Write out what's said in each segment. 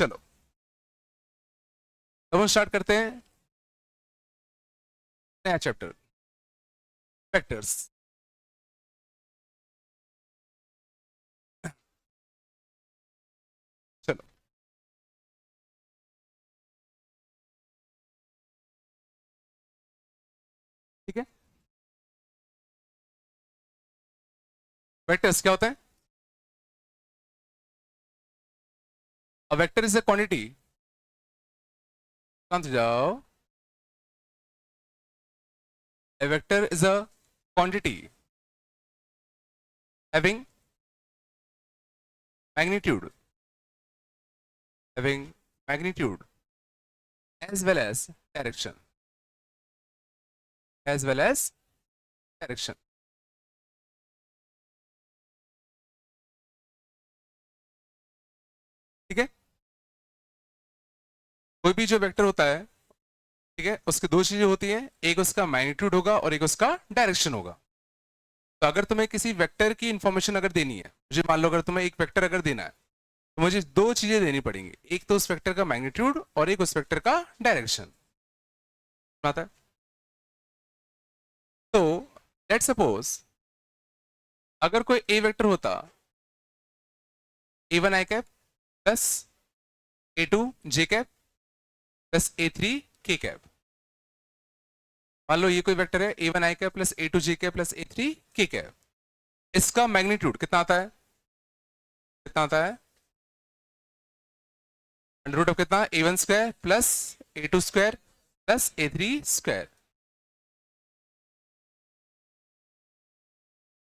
चलो अब हम स्टार्ट करते हैं नया चैप्टर, वेक्टर्स। चलो ठीक है। वेक्टर्स क्या होता है? A vector is a quantity, शांत हो जाओ। A vector is a quantity having magnitude, having magnitude as well as direction, as well as direction. ठीक है। कोई भी जो वेक्टर होता है, ठीक है, उसकी दो चीजें होती हैं, एक उसका मैग्नीट्यूड होगा और एक उसका डायरेक्शन होगा। तो अगर तुम्हें किसी वेक्टर की इंफॉर्मेशन अगर देनी है, मुझे मान लो अगर तुम्हें एक वेक्टर अगर देना है, तो मुझे दो चीजें देनी पड़ेंगी, एक तो उस वेक्टर का मैग्नीट्यूड और एक उस वेक्टर का डायरेक्शन। आता है? तो लेट्स सपोज अगर कोई ए वेक्टर होता, A1 आई कैप प्लस A2 जे कैप प्लस A3 के कैप। मान लो ये कोई वेक्टर है A1 आई कैप प्लस A2 जे कैप प्लस A3 के कैप। इसका मैग्नीट्यूड कितना आता है? कितना आता है? अंडर रूट ऑफ कितना? A1 square plus A2 square plus A3 square.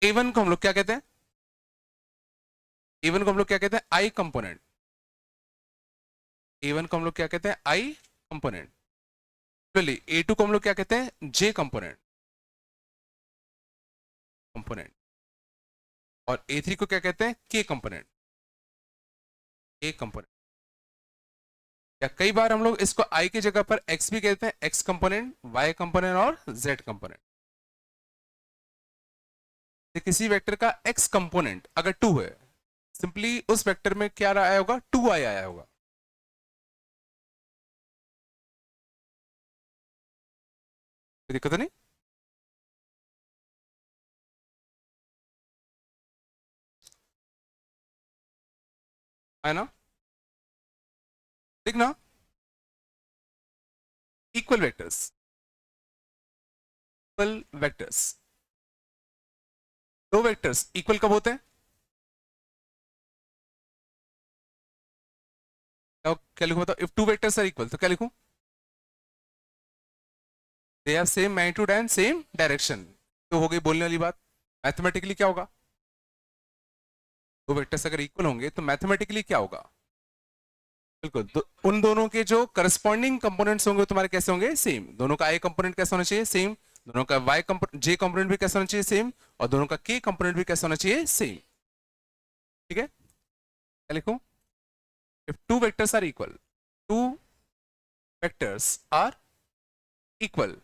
A1 को हम लोग क्या कहते हैं? A1 को हम लोग क्या कहते हैं? आई कंपोनेंट। A1 को हम लोग क्या कहते हैं? आई कंपोनेंट। A2 को हम लोग क्या कहते हैं? जे कंपोनेंट, कंपोनेंट। और A3 को क्या कहते हैं? के कंपोनेंट, के कंपोनेंट। या कई बार हम लोग इसको आई की जगह पर एक्स भी कहते हैं, एक्स कंपोनेंट, वाई कंपोनेंट और जेड कंपोनेंट। किसी वेक्टर का एक्स कंपोनेंट अगर 2 है, सिंपली उस वेक्टर में क्या आया होगा? 2i आया होगा। कोई दिक्कत नहीं? है ना? देखना, इक्वल वेक्टर्स, इक्वल वेक्टर्स, दो वेक्टर्स इक्वल कब होते हैं? क्या लिखूं बताओ? If two vectors are equal तो क्या लिखूं? They have same magnitude and same direction. तो हो गई बोलने वाली बात। मैथमेटिकली क्या होगा? दो वेक्टर्स अगर इक्वल होंगे तो मैथमेटिकली क्या होगा? बिल्कुल, तो उन दोनों के जो करस्पॉन्डिंग कंपोनेंट्स होंगे तुम्हारे कैसे होंगे? सेम। दोनों का आई कंपोनेंट कैसा होना चाहिए? सेम। दोनों का वाई जे कंपोनेंट भी कैसा होना चाहिए? सेम। और दोनों का के कंपोनेंट भी कैसा होना चाहिए? सेम। ठीक है। क्या लिखूं? If two vectors are equal, two vectors are equal,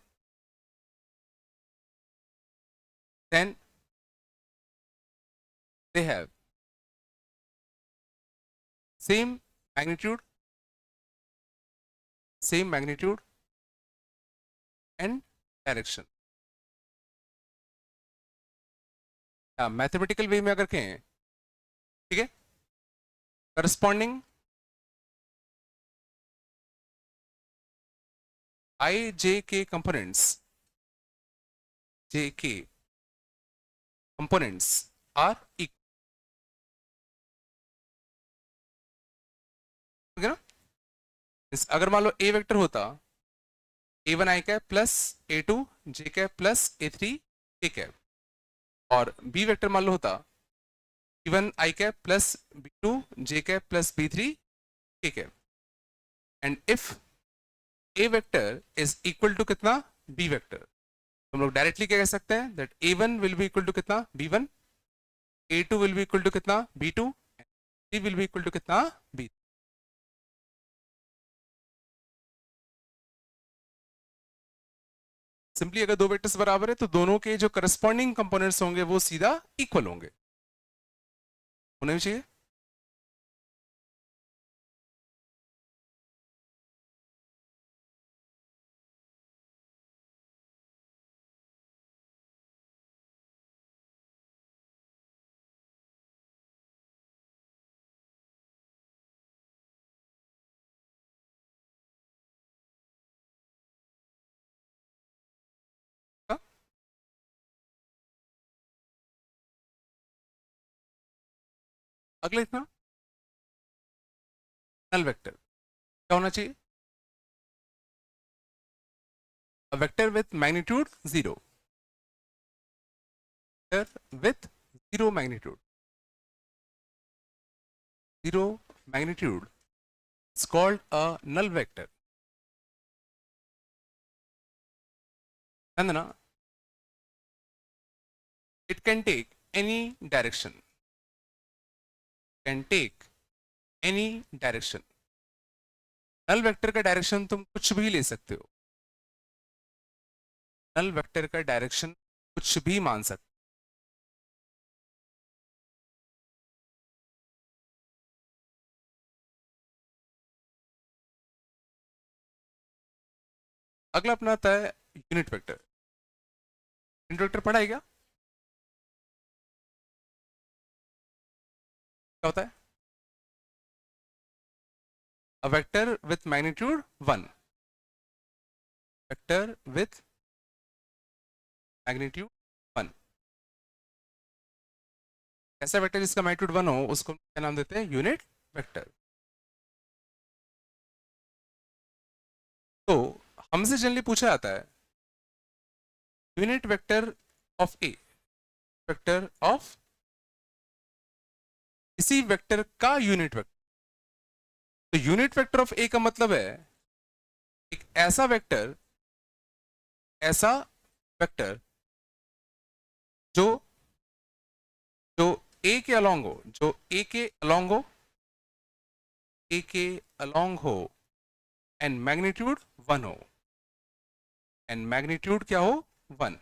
then they have same magnitude, same magnitude and direction। Mathematical way में अगर कहें, ठीक है, करस्पॉन्डिंग आई जे के कंपोनेंट्स, जे के कंपोनेंट्स आर इक्वल ना। अगर मान लो ए वेक्टर होता A1 आई कैप प्लस A2 जे कैप प्लस A3 के कैप, और बी वेक्टर मान लो होता B1 i cap plus B2 j cap plus B3 k cap. And if A vector is equal to कितना? B vector. हम लोग directly क्या कह सकते हैं? That A1 will be equal to कितना? B1, A2 will be equal to कितना? B2, C will be equal to कितना? B। सिंपली अगर दो वेक्टर्स बराबर है तो दोनों के जो करस्पॉन्डिंग कंपोनेंट्स होंगे वो सीधा इक्वल होंगे, होने चाहिए। अगले लिखना नल वेक्टर क्या होना चाहिए, a vector with magnitude 0, vector with 0 magnitude, 0 magnitude is called a null vector. And it can take any direction, can take any direction. Null vector का डायरेक्शन तुम कुछ भी ले सकते हो, नल वेक्टर का डायरेक्शन कुछ भी मान सकते हो। अगला अपना आता है यूनिट वेक्टर। यूनिट वेक्टर पढ़ा है क्या होता है? A vector with magnitude 1, vector with magnitude 1, ऐसा वेक्टर जिसका मैग्नीट्यूड 1 हो उसको क्या नाम देते हैं, यूनिट वेक्टर। तो हमसे जनरली पूछा जाता है unit vector of A, vector of इसी वेक्टर का यूनिट वेक्टर। तो यूनिट वेक्टर ऑफ ए का मतलब है एक ऐसा वेक्टर, ऐसा वेक्टर जो जो ए के अलोंग हो, जो ए के अलोंग हो, ए के अलोंग हो एंड मैग्नीट्यूड 1 हो, एंड मैग्नीट्यूड क्या हो 1।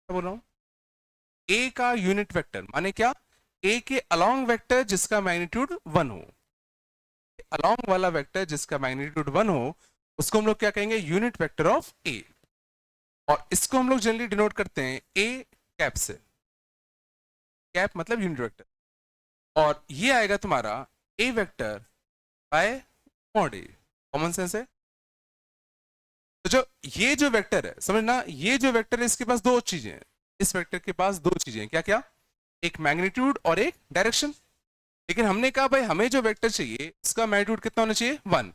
क्या बोल रहा हूं, ए का यूनिट वेक्टर माने क्या, ए के अलोंग वेक्टर जिसका मैग्नीट्यूड 1 हो, अलोंग वाला वेक्टर जिसका मैग्नीट्यूड 1 हो उसको हम लोग क्या कहेंगे, यूनिट वेक्टर ऑफ ए। और इसको हम लोग जनरली डिनोट करते हैं ए कैप से, कैप मतलब यूनिट वेक्टर। और ये आएगा तुम्हारा A vector by mod A. Common sense है। तो जो ये जो वेक्टर है समझना, ये जो वेक्टर है इसके पास दो चीजें हैं, इस वेक्टर के पास दो चीजें हैं, क्या क्या, एक मैग्नीट्यूड और एक डायरेक्शन। लेकिन हमने कहा भाई हमें जो वेक्टर चाहिए इसका मैग्नीट्यूड कितना होना चाहिए, 1।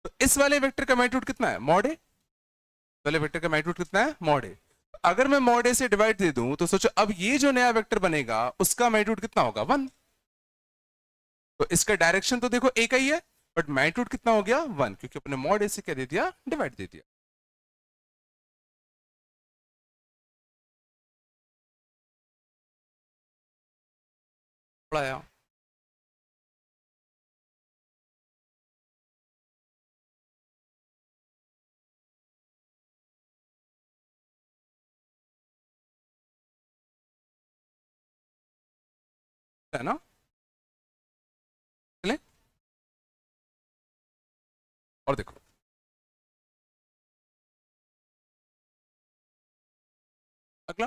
तो इस वाले वेक्टर का मैग्नीट्यूड कितना है, मॉड ए। वाले वेक्टर का मैग्नीट्यूड कितना है, मॉड ए। अगर मैं मॉड ए से डिवाइड दे दूं तो सोचो अब ये जो नया वेक्टर बनेगा उसका मैग्नीट्यूड कितना होगा, 1। तो इसका डायरेक्शन तो देखो एक ही है बट मैग्नीट्यूड कितना हो गया, 1, क्योंकि अपने मॉड ए से क्या दे दिया, डिवाइड दे दिया। पढ़ाया है ना, चले और देखो अगला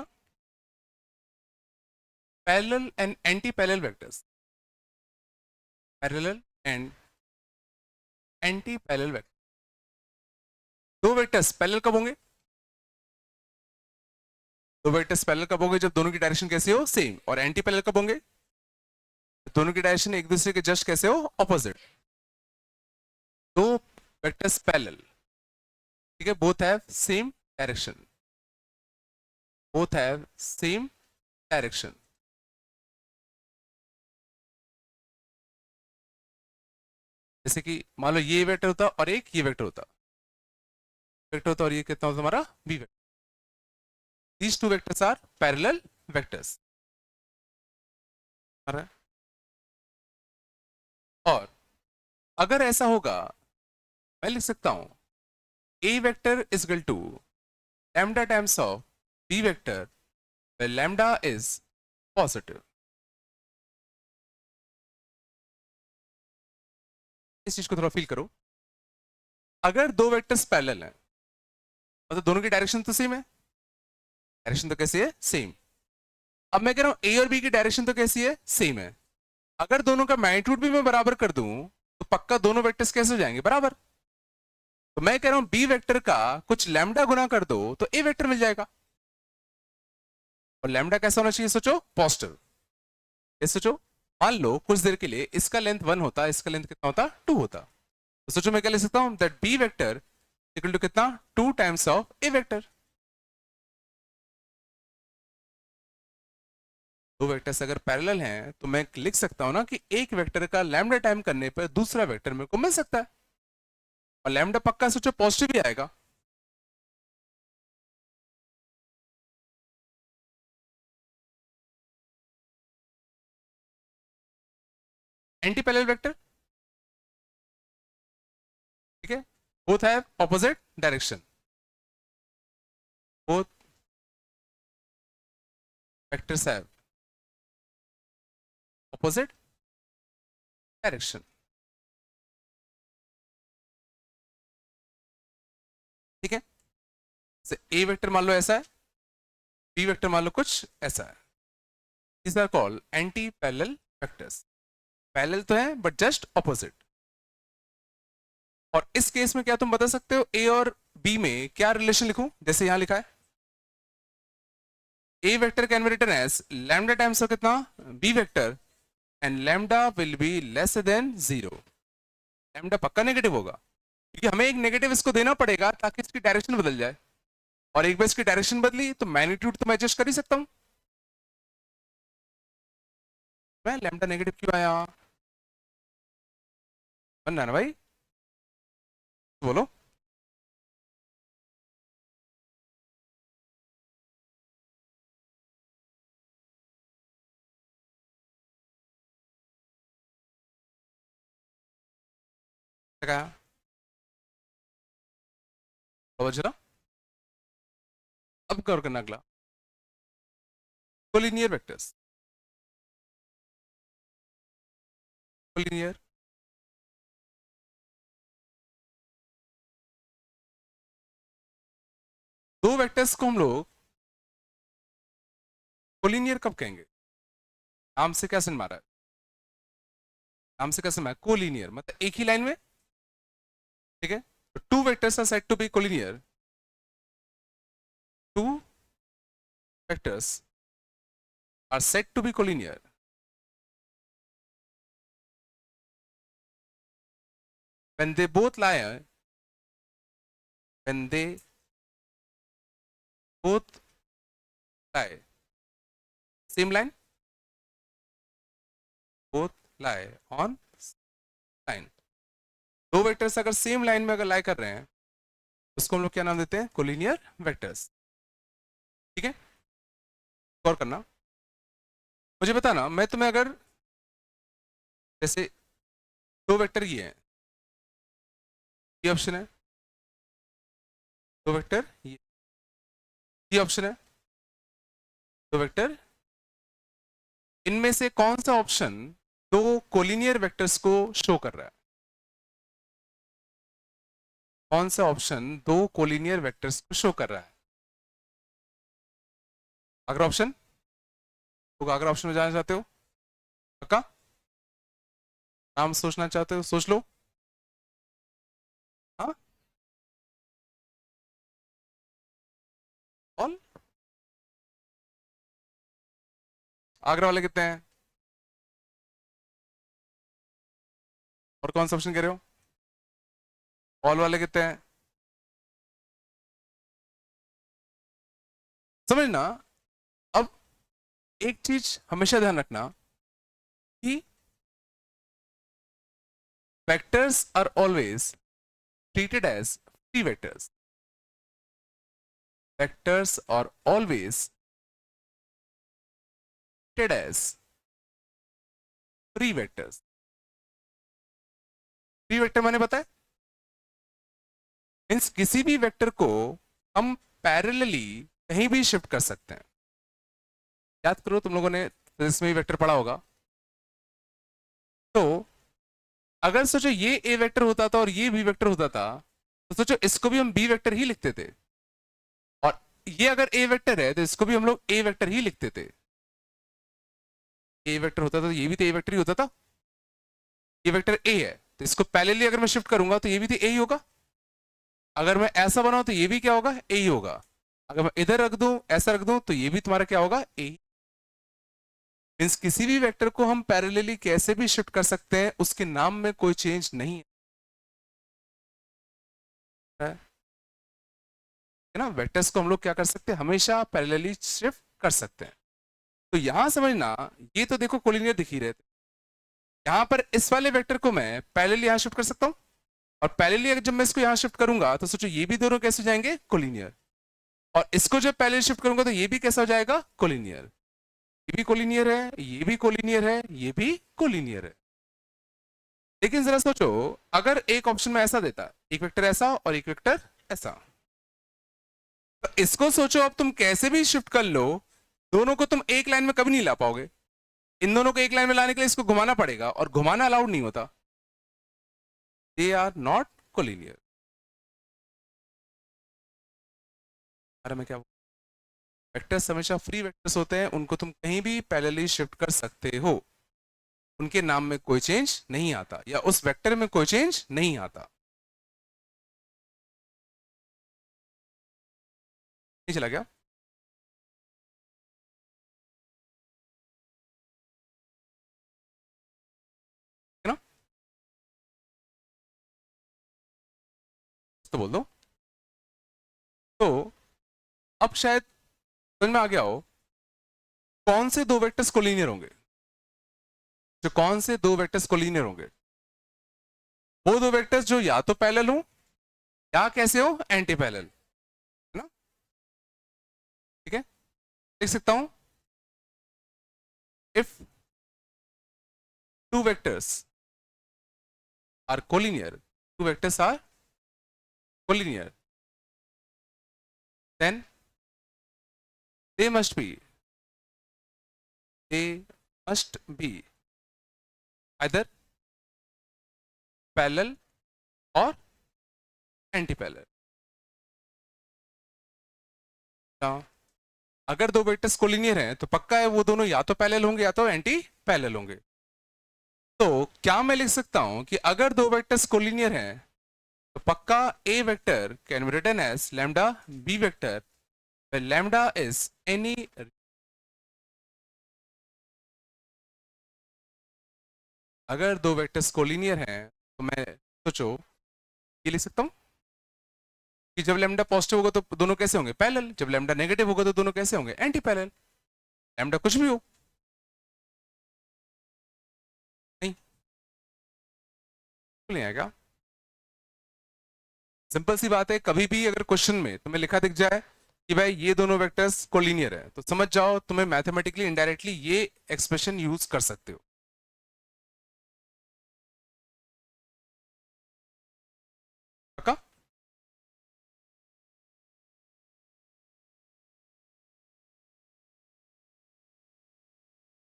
parallel and anti parallel vectors. Parallel and anti parallel vector, दो वेक्टर्स पैरेलल कब होंगे, दो वेक्टर्स पैरेलल कब होंगे, जब दोनों की डायरेक्शन कैसे हो, सेम। और एंटी पैरेलल कब होंगे, दोनों की डायरेक्शन एक दूसरे के जस्ट कैसे हो, ऑपोजिट। दो वेक्टर्स पैरेलल, ठीक है, both have same direction, both have same direction. जैसे कि मान लो ये वेक्टर होता और एक ये वेक्टर होता, वेक्टर होता और ये कितना होता हमारा B vector. These two vectors are parallel vectors. और अगर ऐसा होगा मैं लिख सकता हूं A vector is equal to lambda times of B vector where lambda is positive। इस चीज को थोड़ा फील करो, अगर दो वेक्टर्स पैरेलल हैं मतलब दोनों की डायरेक्शन तो सेम है, डायरेक्शन तो कैसी है, सेम। अब मैं कह रहा हूं ए और बी की डायरेक्शन तो कैसी है, सेम है। अगर दोनों का मैग्नीट्यूड भी मैं बराबर कर दूं तो पक्का दोनों वेक्टर्स कैसे हो जाएंगे, बराबर। तो मैं कह रहा हूं बी वेक्टर का कुछ लैम्डा गुना कर दो तो ए वेक्टर मिल जाएगा। और लैम्डा कैसा होना चाहिए, सोचो पॉजिटिव। ये सोचो, मान लो कुछ देर के लिए इसका लेंथ 1 होता, इसका लेंथ कितना होता, 2 होता, तो सोचो मैं क्या लिख सकता हूं, that B vector equal to कितना, 2 टाइम्स ऑफ ए वेक्टर। दो वेक्टर्स अगर पैरेलल हैं तो मैं लिख सकता हूं ना कि एक वेक्टर का लैम्डा टाइम करने पर दूसरा वेक्टर मेरे को मिल सकता है, और लैम्डा पक्का सोचो पॉजिटिव ही आएगा। एंटी पैरेलल वेक्टर, ठीक है, both have opposite direction, both vectors have opposite direction, ठीक है। ए वेक्टर मान लो ऐसा है, बी वेक्टर मान लो कुछ ऐसा है, these are called anti parallel vectors. Parallel तो है बट जस्ट ऑपोजिट। और इस केस में क्या तुम बता सकते हो ए और बी में क्या रिलेशन लिखूं, जैसे यहां लिखा है, A vector can be written as lambda times of कितना, B vector, and lambda will be less than 0। Lambda पक्का नेगेटिव होगा, क्योंकि हमें एक नेगेटिव इसको देना पड़ेगा ताकि इसकी डायरेक्शन बदल जाए, और एक बार इसकी डायरेक्शन बदली तो मैग्नीट्यूड तो मैं एडजस्ट कर ही सकता हूं। मैं लैम्डा नेगेटिव क्यों आया, बन रहा है ना भाई, बोलो। क्या समझ रहा, अब क्या करना अगला, कोलिनियर वेक्टर्स, कोलिनियर, दो वेक्टर्स को हम लोग कोलिनियर कब कहेंगे, नाम से क्या समझ मारा है, नाम से क्या समझ, कोलिनियर मतलब एक ही लाइन में, ठीक है। तो two vectors are said to be collinear, two vectors are said to be collinear when they both lie, when they both lie same line, both lie on line। दो वेक्टर्स अगर सेम लाइन में अगर लाई कर रहे हैं उसको हम लोग क्या नाम देते हैं, कोलिनियर वेक्टर्स, ठीक है। गौर करना, मुझे बताना, मैं तुम्हें अगर जैसे दो वेक्टर ये है, ये ऑप्शन है, दो वेक्टर ये ऑप्शन है, दो वेक्टर, इनमें से कौन सा ऑप्शन दो कोलिनियर वेक्टर्स को शो कर रहा है, कौन सा ऑप्शन दो कोलिनियर वेक्टर्स को शो कर रहा है, अगर ऑप्शन तो अगर ऑप्शन में जाना चाहते हो पक्का, नाम सोचना चाहते हो सोच लो, हाँ ऑल, आगरा वाले कितने हैं, और कौन सा ऑप्शन कह रहे हो, ऑल वाले कितने हैं, समझना। अब एक चीज हमेशा ध्यान रखना कि vectors are always treated as free vectors, vectors are always treated as free vectors. Free vector मैंने बताया मीन्स किसी भी वेक्टर को हम पैरेलली कहीं भी शिफ्ट कर सकते हैं। याद करो तुम लोगों ने इसमें वेक्टर पढ़ा होगा, तो अगर सोचो ये ए वेक्टर होता था और ये बी वेक्टर होता था, तो सोचो इसको भी हम बी वेक्टर ही लिखते थे, और ये अगर ए वेक्टर है तो इसको भी हम लोग ए वेक्टर ही लिखते थे। ए वेक्टर होता था तो ये भी तो ए वेक्टर ही होता था, ये वेक्टर ए है तो इसको पैरेलली अगर मैं शिफ्ट करूंगा तो ये भी तो ए ही होगा, अगर मैं ऐसा बनाऊं तो ये भी क्या होगा, ए ही होगा, अगर मैं इधर रख दूं ऐसा रख दूं तो ये भी तुम्हारा क्या होगा, ए। मीन्स किसी भी वेक्टर को हम पैरेलली कैसे भी शिफ्ट कर सकते हैं, उसके नाम में कोई चेंज नहीं है ना। वेक्टर्स को हम लोग क्या कर सकते हैं, हमेशा पैरेलली शिफ्ट कर सकते हैं। तो यहां समझना, ये तो देखो कोलिनियर दिख ही रहे थे, यहां पर इस वाले वेक्टर को मैं पैरेलली यहां शिफ्ट कर सकता हूं, और पैरेलली अगर जब मैं इसको यहां शिफ्ट करूंगा तो सोचो ये भी दोनों कैसे हो जाएंगे, कोलिनियर। और इसको जब पैरेलली शिफ्ट करूंगा तो ये भी कैसा हो जाएगा, कोलिनियर। ये भी कोलिनियर है, ये भी कोलिनियर है, ये भी कोलिनियर है। लेकिन जरा सोचो, अगर एक ऑप्शन में ऐसा देता, एक वेक्टर ऐसा और एक वेक्टर ऐसा, तो इसको सोचो अब तुम कैसे भी शिफ्ट कर लो, दोनों को तुम एक लाइन में कभी नहीं ला पाओगे। इन दोनों को एक लाइन में लाने के लिए इसको घुमाना पड़ेगा, और घुमाना अलाउड नहीं होता। They are not collinear. अरे मैं क्या, वेक्टर्स हमेशा फ्री वेक्टर्स होते हैं, उनको तुम कहीं भी पैरेलली शिफ्ट कर सकते हो, उनके नाम में कोई चेंज नहीं आता, या उस वेक्टर में कोई चेंज नहीं आता। नहीं चला गया, है ना? तो बोल दो। तो अब शायद समझ में आ गया हो कौन से दो वेक्टर्स कोलिनियर होंगे। जो कौन से दो वेक्टर्स कोलिनियर होंगे, वो दो वेक्टर्स जो या तो पैरेलल हो या कैसे हो, एंटी पैरेलल, है ना। ठीक है, लिख सकता हूं, if two vectors are collinear, two vectors are collinear, then they must be they must be either parallel or anti-parallel। now अगर दो वेक्टर्स कोलिनियर हैं तो पक्का है वो दोनों या तो पैरेलल होंगे या तो एंटी पैरेलल होंगे। तो क्या मैं लिख सकता हूं कि अगर दो वेक्टर्स कोलिनियर हैं तो पक्का A vector can be written as lambda B vector, where lambda is any, अगर दो वेक्टर्स कोलिनियर हैं तो मैं सोचो ये लिख सकता हूं कि जब लैम्डा पॉजिटिव होगा तो दोनों कैसे होंगे, पैरेलल, जब लैम्डा नेगेटिव होगा तो दोनों कैसे होंगे, एंटी पैरेलल। लैम्डा कुछ भी हो, नहीं नहीं आएगा। सिंपल सी बात है, कभी भी अगर क्वेश्चन में तुम्हें लिखा दिख जाए कि भाई ये दोनों वेक्टर्स कोलिनियर है, तो समझ जाओ तुम्हें मैथमेटिकली इनडायरेक्टली ये एक्सप्रेशन यूज कर सकते हो। पक्का?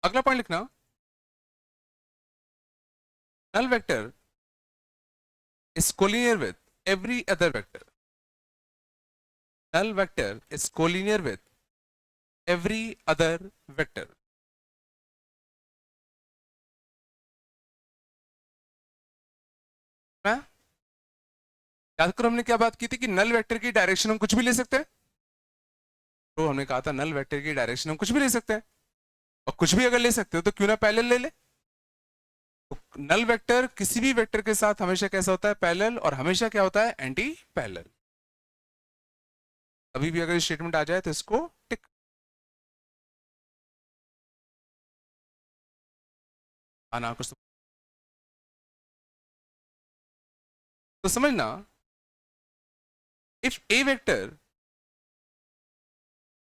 अगला पॉइंट लिखना, null vector is collinear with every other vector, null vector is collinear with every other vector। याद करो हमने क्या बात की थी कि नल वेक्टर की डायरेक्शन हम कुछ भी ले सकते हैं। तो हमने कहा था नल वेक्टर की डायरेक्शन हम कुछ भी ले सकते हैं, और कुछ भी अगर ले सकते हो तो क्यों ना पैरेलल ले ले। तो नल वेक्टर किसी भी वेक्टर के साथ हमेशा कैसा होता है, पैरेलल, और हमेशा क्या होता है, एंटी पैरेलल। अभी भी अगर स्टेटमेंट आ जाए तो इसको टिक। आना कुछ तो समझना, if A vector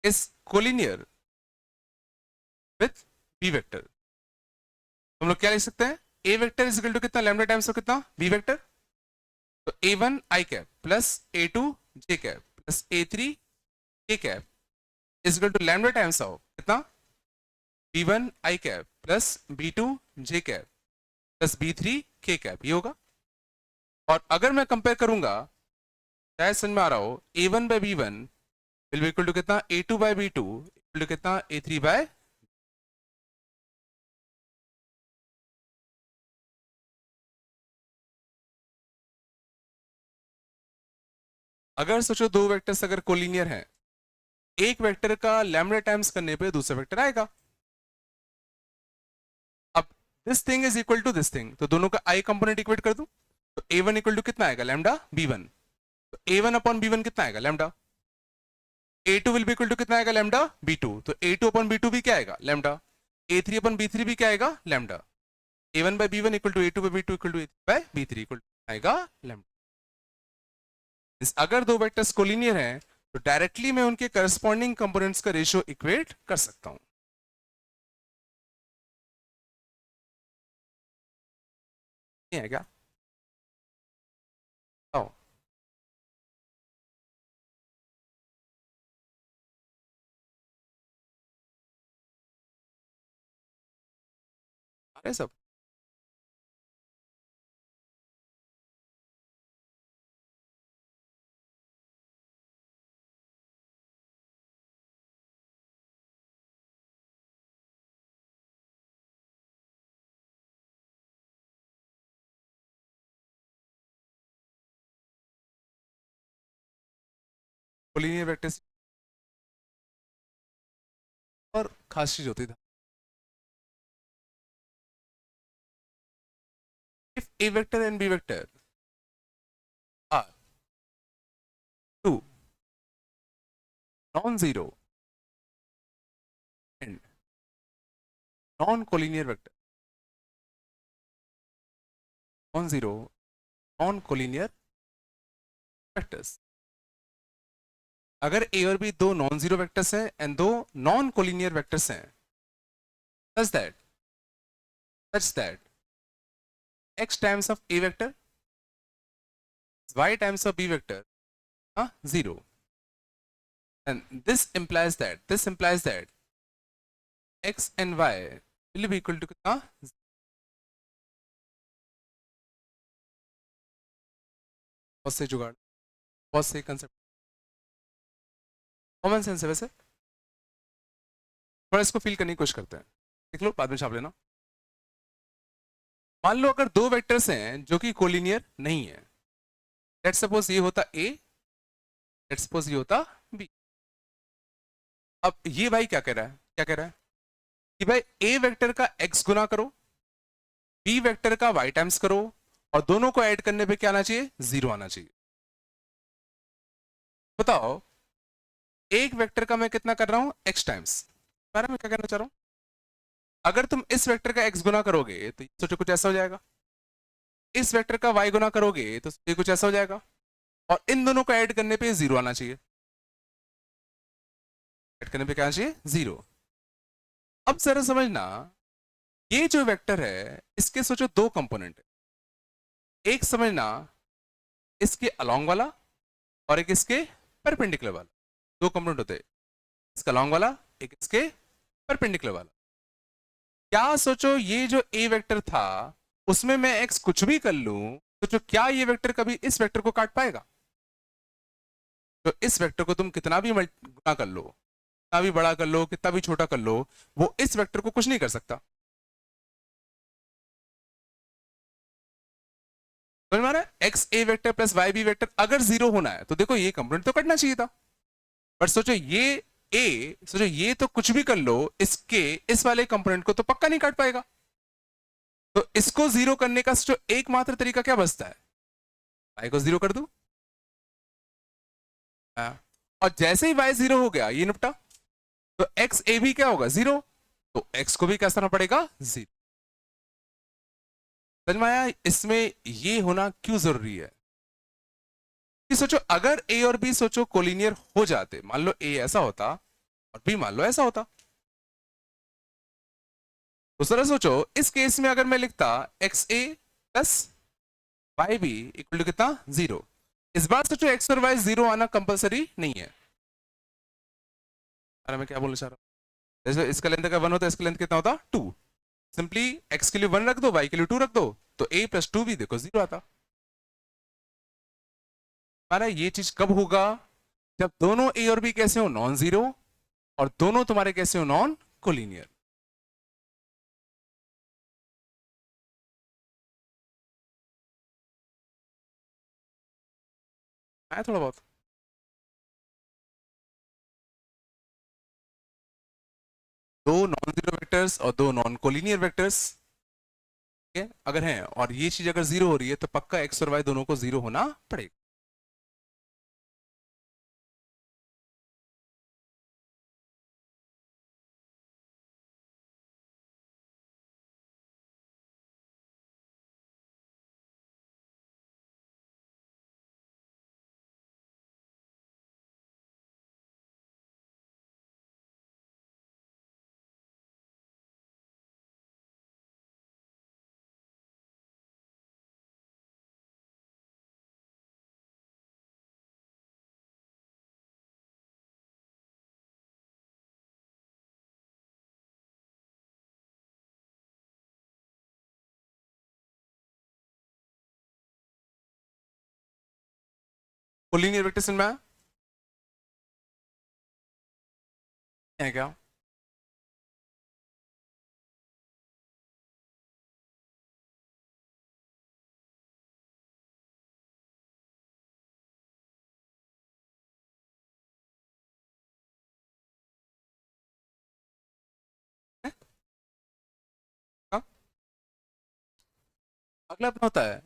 is collinear with B vector, हम लोग क्या लिख सकते हैं, A vector is equal to कितना, लैम्डा टाइम्स कितना, बी वेक्टर। तो A one I cap plus A two J cap plus A three K cap is equal to lambda times of कितना, B one I cap plus B two J cap plus B three K cap, ये होगा। और अगर मैं compare करूंगा, शायद समझ में आ रहा हो, A one by B one will be equal to कितना, A two by B two equal to कितना, ए थ्री बाय। अगर सोचो दो वेक्टर्स अगर कोलिनियर हैं, एक वेक्टर का लैम्डा टाइम्स करने पे दूसरा वेक्टर आएगा, this thing is equal to this thing, तो दोनों का आई कंपोनेंट इक्वेट कर दूं, तो a1 इक्वल टू कितना आएगा लैम्डा b1, तो a1 अपॉन b1 कितना आएगा lambda, a2 will be equal to कितना आएगा लैम्डा b2, तो a2 अपॉन b2 भी क्या आएगा लैम्डा, a3 अपॉन b3 भी क्या आएगा lambda, a1 by b1 equal to a2 by b2 equal to a3 by b3 equal to आएगा लैम्डा। अगर दो वेक्टर्स कोलिनियर हैं तो डायरेक्टली मैं उनके करस्पॉन्डिंग कंपोनेंट्स का रेशियो इक्वेट कर सकता हूं। ये है क्या? आओ अरे सब कोलिनियर वेक्टर्स और खास चीज होती था, if a vector and b vector are two non-zero and non-collinear vector, non-zero non-collinear vectors, अगर a और b दो नॉन जीरो वेक्टर्स हैं एंड दो नॉन कोलिनियर वेक्टर्स हैं, such that x times of a vector y times of b vector zero, and this implies that x and y will be equal to कितना, बहुत से जुगाड़, बहुत से concept, common sense है वैसे, थोड़ा इसको फील करने की कोशिश करते हैं, देख लो बाद में छाप लेना। मान लो अगर दो वेक्टर्स हैं जो कि कोलिनियर नहीं है, लेट्स सपोज ये होता a, लेट्स सपोज ये होता b, अब ये भाई क्या कह रहा है, क्या कह रहा है कि भाई a वेक्टर का x गुना करो, b वेक्टर का y टाइम्स करो, और दोनों को ऐड करने पे क्या आना चाहिए, जीरो आना चाहिए। बताओ एक वेक्टर का मैं कितना कर रहा हूं, x टाइम्स, मैं क्या कहना चाह रहा हूं, अगर तुम इस वेक्टर का x गुना करोगे तो सोचो कुछ ऐसा हो जाएगा, इस वेक्टर का y गुना करोगे तो ये कुछ ऐसा हो जाएगा, और इन दोनों को ऐड करने पे जीरो आना चाहिए, ऐड करने पे क्या आना चाहिए, जीरो। अब जरा समझना, ये जो वेक्टर है इसके सोचो दो कंपोनेंट है, एक समझना इसके अलोंग वाला और एक इसके परपेंडिकुलर वाला, दो कंपोनेंट होते हैं, इसका अलोंग वाला एक इसके परपेंडिकुलर वाला। क्या सोचो ये जो ए वेक्टर था उसमें मैं एक्स कुछ भी कर लूं, सोचो क्या ये वेक्टर कभी इस वेक्टर को काट पाएगा, तो इस वेक्टर को तुम कितना भी गुना कर लो, कितना भी बड़ा कर लो, कितना भी छोटा कर लो, वो इस वेक्टर को कुछ नहीं कर सकता। समझ में आ रहा है, X A vector plus Y B vector अगर जीरो होना है तो देखो ये कंपोनेंट तो कटना चाहिए था, बट सोचो ये सोचो ये तो कुछ भी कर लो, इसके इस वाले कंपोनेंट को तो पक्का नहीं काट पाएगा, तो इसको जीरो करने का सोचो एकमात्र तरीका क्या बचता है, वाई को जीरो कर दू, और जैसे ही वाई जीरो हो गया ये निपटा, तो एक्स ए भी क्या होगा जीरो, तो एक्स को भी क्या करना पड़ेगा जीरो। समझ में आया इसमें ये होना क्यों जरूरी है, कि सोचो अगर ए और बी सोचो कोलिनियर हो जाते, मान लो ए ऐसा होता और बी मान लो ऐसा होता, तो जरा सोचो इस केस में अगर मैं लिखता X A plus Y B equal to कितना जीरो, इस बार सोचो एक्स और वाई जीरो आना कंपलसरी नहीं है, अरे मैं क्या बोलना चाह रहा हूं, जैसे इसका लेंथ अगर वन होता है इसका लेंथ कितना होता टू, सिंपली एक्स के लिए वन रख दो वाई के लिए टू रख दो, तो ए प्लस टू भी देखो जीरो आता। हमारा ये चीज कब होगा, जब दोनों ए और बी कैसे हो नॉन जीरो, और दोनों तुम्हारे कैसे हो नॉन कोलिनियर। आया थोड़ा बहुत, दो नॉन जीरो वेक्टर्स और दो नॉन कोलिनियर वेक्टर्स, है अगर है, और ये चीज अगर जीरो हो रही है तो पक्का एक्स और वाई दोनों को जीरो होना पड़ेगा। कोलिनियर वेक्टर समझ में आया है क्या? है? हाँ? अगला अपना होता है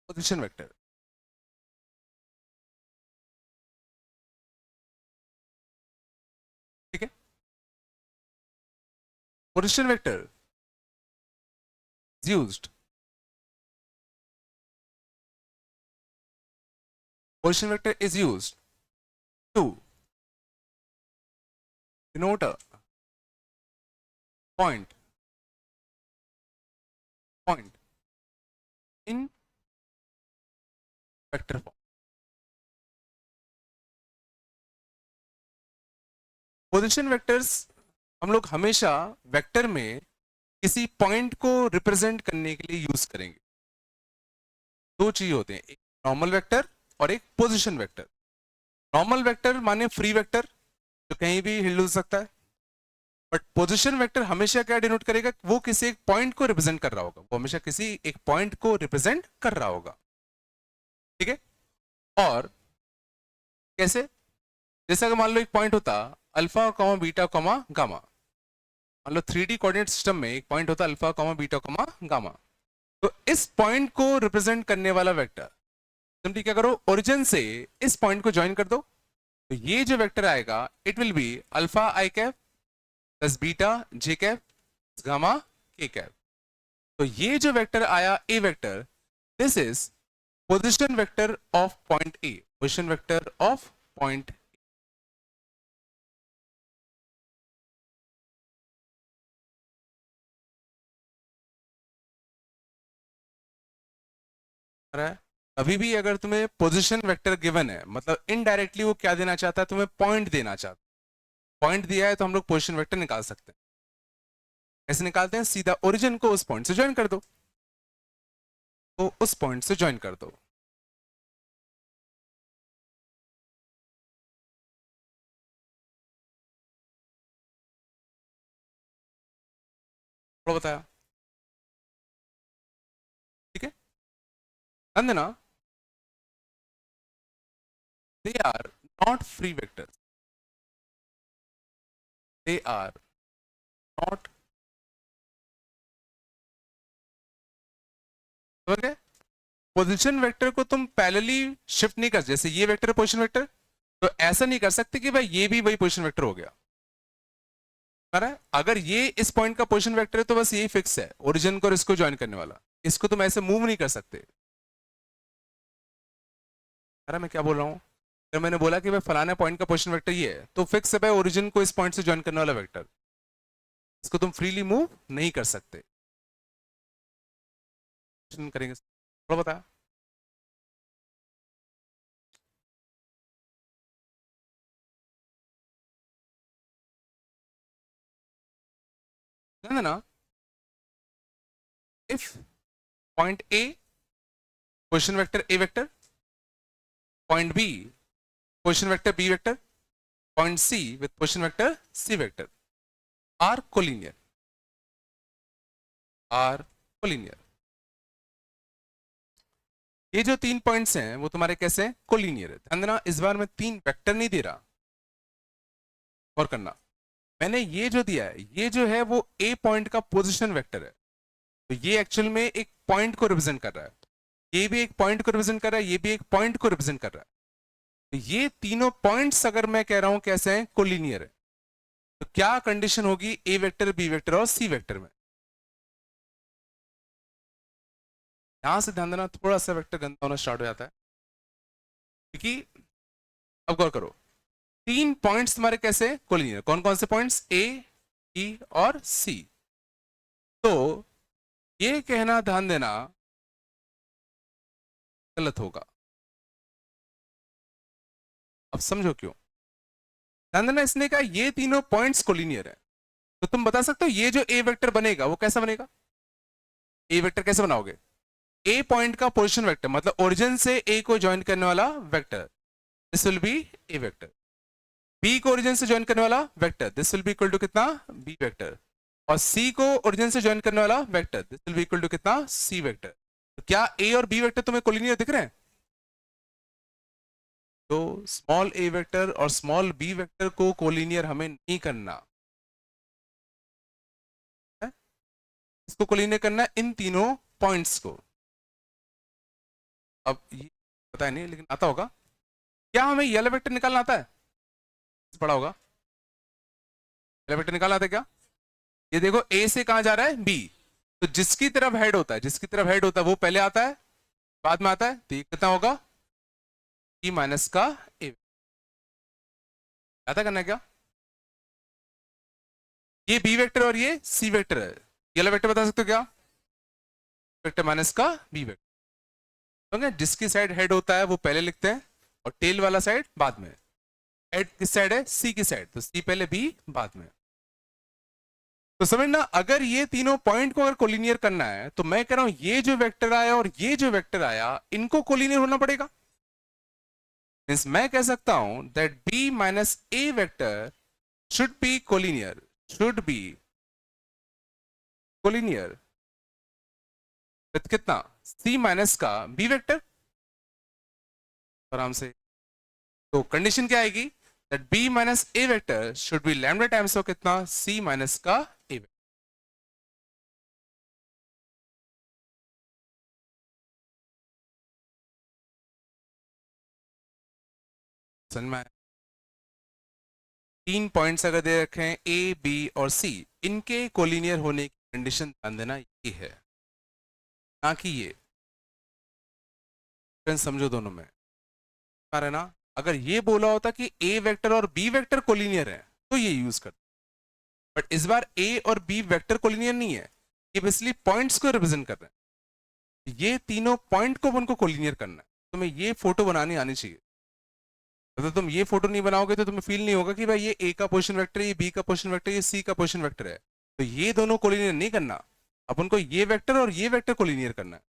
पोजीशन वेक्टर। ठीक है, position vector is used, position vector is used to denote a point in vector form। Position vectors हम लोग हमेशा वेक्टर में किसी पॉइंट को रिप्रेजेंट करने के लिए यूज करेंगे। दो चीज होते हैं, एक नॉर्मल वेक्टर और एक पोजीशन वेक्टर। नॉर्मल वेक्टर माने फ्री वेक्टर जो कहीं भी हिल सकता है, बट पोजीशन वेक्टर हमेशा क्या डिनोट करेगा, वो किसी एक पॉइंट को रिप्रेजेंट कर रहा होगा, वो हमेशा किसी एक पॉइंट को रिप्रेजेंट कर रहा होगा। ठीक है, और कैसे? जैसे अगर मान लो एक पॉइंट होता alpha comma beta comma gamma, मान लो 3D कोऑर्डिनेट सिस्टम में एक पॉइंट होता alpha comma beta comma gamma, तो इस पॉइंट को रिप्रेजेंट करने वाला वेक्टर सिंपली क्या करो, ओरिजिन से इस पॉइंट को ज्वाइन कर दो, तो ये जो वेक्टर आएगा it will be alpha I cap plus beta J cap gamma K cap. तो ये जो वेक्टर आया A vector, this is position vector of point A, position vector of point. अभी भी अगर तुम्हें पोजीशन वेक्टर गिवन है, मतलब इनडायरेक्टली वो क्या देना चाहता है, तुम्हें पॉइंट देना चाहता है। पॉइंट दिया है तो हम लोग पोजीशन वेक्टर निकाल सकते हैं। कैसे निकालते हैं? सीधा ओरिजिन को उस पॉइंट से ज्वाइन कर दो, तो उस पॉइंट से ज्वाइन कर दो। थोड़ा बताया, ठीक है? ध्यान देना, they are not free vectors, they are not, okay? Position vector को तुम पैरेलली शिफ्ट नहीं कर, जैसे ये वेक्टर है पोजीशन वेक्टर, तो ऐसा नहीं कर सकते कि भाई ये भी वही पोजीशन वेक्टर हो गया। अगर ये इस पॉइंट का पोजीशन वेक्टर है तो बस यही फिक्स है, ओरिजिन को और इसको ज्वाइन करने वाला, इसको तुम ऐसे मूव नहीं कर सकते। अरे मैं क्या बोल रहा हूँ, अगर मैंने बोला कि भाई फलाने पॉइंट का पोजीशन वेक्टर ये है, तो फिक्स है भाई ओरिजिन को इस पॉइंट से ज्वाइन करने वाला वेक्टर, इसको तुम फ्रीली मूव नहीं कर सकते। करेंगे थोड़ा बता, ध्यान देना, if point A position vector A vector, point B position vector B vector, point C with position vector C vector are collinear, are collinear. ये जो 3 पॉइंट्स हैं वो तुम्हारे कैसे हैं? कोलिनियर है। ध्यान देना, इस बार मैं 3 वेक्टर नहीं दे रहा, और करना, मैंने ये जो दिया है ये जो है वो ए पॉइंट का पोजीशन वेक्टर है, तो ये एक्चुअल में एक पॉइंट को रिप्रेजेंट कर रहा है, ये भी एक पॉइंट को रिप्रेजेंट कर रहा है, ये भी एक पॉइंट को रिप्रेजेंट कर रहा है। तो ये तीनों पॉइंट्स अगर मैं कह रहा हूं कैसे हैं, कोलिनियर है, तो क्या कंडीशन होगी ए वेक्टर, बी वेक्टर और सी वेक्टर में? यहां से ध्यान देना, थोड़ा सा वेक्टर गंदा होना स्टार्ट हो जाता है, क्योंकि अब गौर करो, तीन पॉइंट्स तुम्हारे कैसे कोलिनियर, कौन कौन से पॉइंट्स, ए, बी और सी। तो ये कहना ध्यान देना गलत होगा। अब समझो क्यों, ध्यान देना, इसने कहा ये तीनों पॉइंट्स कोलिनियर है, तो तुम बता सकते हो ये जो ए वेक्टर बनेगा वो कैसा बनेगा? ए वेक्टर कैसे बनाओगे? ए पॉइंट का पोजीशन वेक्टर, मतलब ओरिजिन से ए को ज्वाइन करने वाला vector, this will be A vector. B को ओरिजिन से ज्वाइन करने वाला vector, this will be equal to कितना, बी वेक्टर। और सी को ओरिजिन से ज्वाइन करने वाला vector, this will be equal to कितना, सी वेक्टर। तो क्या ए और बी वेक्टर तुम्हें कोलिनियर दिख रहे हैं? तो स्मॉल ए वेक्टर और स्मॉल बी वेक्टर को कोलिनियर हमें नहीं करना है, इसको कोलिनियर करना है इन तीनों पॉइंट्स को। अब ये पता है नहीं, लेकिन आता होगा, क्या हमें येलो वेक्टर निकालना आता है? पढ़ा होगा, येलो वेक्टर निकालना आता है क्या? ये देखो, ए से कहां जा रहा है, बी, तो जिसकी तरफ हेड होता है, जिसकी तरफ हेड होता है वो पहले आता है, बाद में आता है, तो ये कितना होगा, ई माइनस का ए। आता करना है क्या? ये बी वेक्टर और ये सी वेक्टर है, येलो वेक्टर बता सकते हो क्या? वेक्टर माइनस का बी वेक्टर। तो जिसकी साइड हेड होता है वो पहले लिखते हैं, और टेल वाला साइड बाद में। हेड किस साइड है, सी की साइड, तो सी पहले, बी बाद में। तो समझना, अगर ये तीनों पॉइंट को अगर कोलिनियर करना है, तो मैं कह रहा हूं ये जो वेक्टर आया और ये जो वेक्टर आया, इनको कोलिनियर होना पड़ेगा। मींस मैं कह सकता हूं that B minus A vector should be collinear, should be collinear with कितना, सी माइनस का बी वेक्टर। आराम से, तो कंडीशन क्या आएगी, that B minus A vector should be lambda times of कितना, सी माइनस का ए वेक्टर। समझ में आया? तीन पॉइंट्स अगर दे रखे हैं ए, बी और सी, इनके कोलिनियर होने की कंडीशन ध्यान देना ये है, ना कि ये। फ्रेंड्स समझो दोनों में आ रहा है ना? अगर ये बोला होता कि ए वेक्टर और बी वेक्टर कोलिनियर है, तो ये यूज कर, बट इस बार ए और बी वेक्टर कोलिनियर नहीं है, ये बेसिकली पॉइंट्स को रिप्रेजेंट कर रहे हैं। ये तीनों पॉइंट को उनको कोलिनियर करना है, तुम्हें ये फोटो बनानी आनी चाहिए। तो तुम ये फोटो नहीं बनाओगे तो तुम्हें फील नहीं होगा कि भाई ये ए का पोजीशन वेक्टर है, ये बी का पोजीशन वेक्टर है, ये सी का पोजीशन वेक्टर है। तो ये दोनों कोलिनियर नहीं करना, अपन को ये वेक्टर और ये वेक्टर कोलिनियर करना है।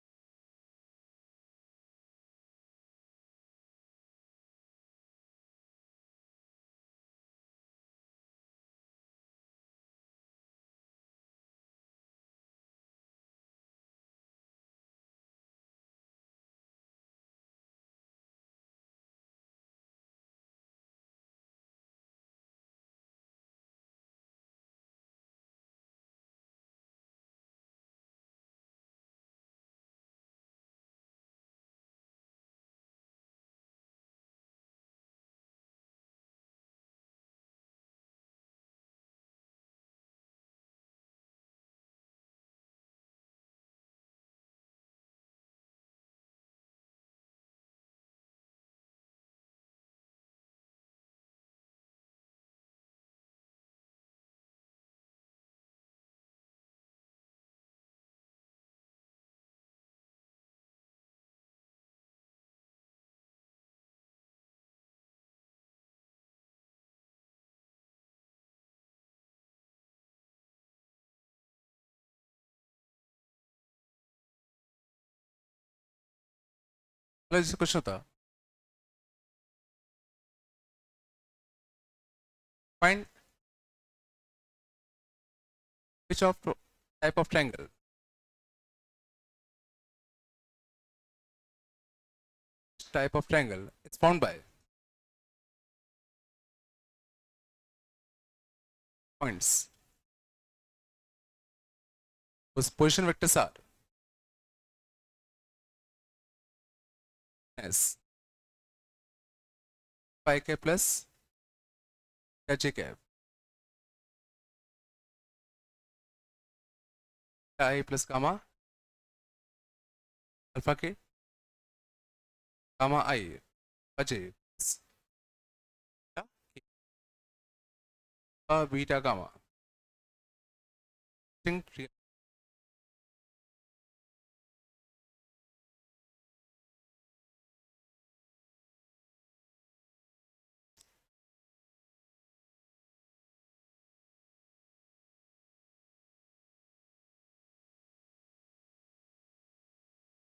मतलब जैसे क्वेश्चन था, find which of type of triangle, type of triangle it's found by points. उस position vectors are S five K plus H A cap I plus gamma alpha K gamma I अजय beta gamma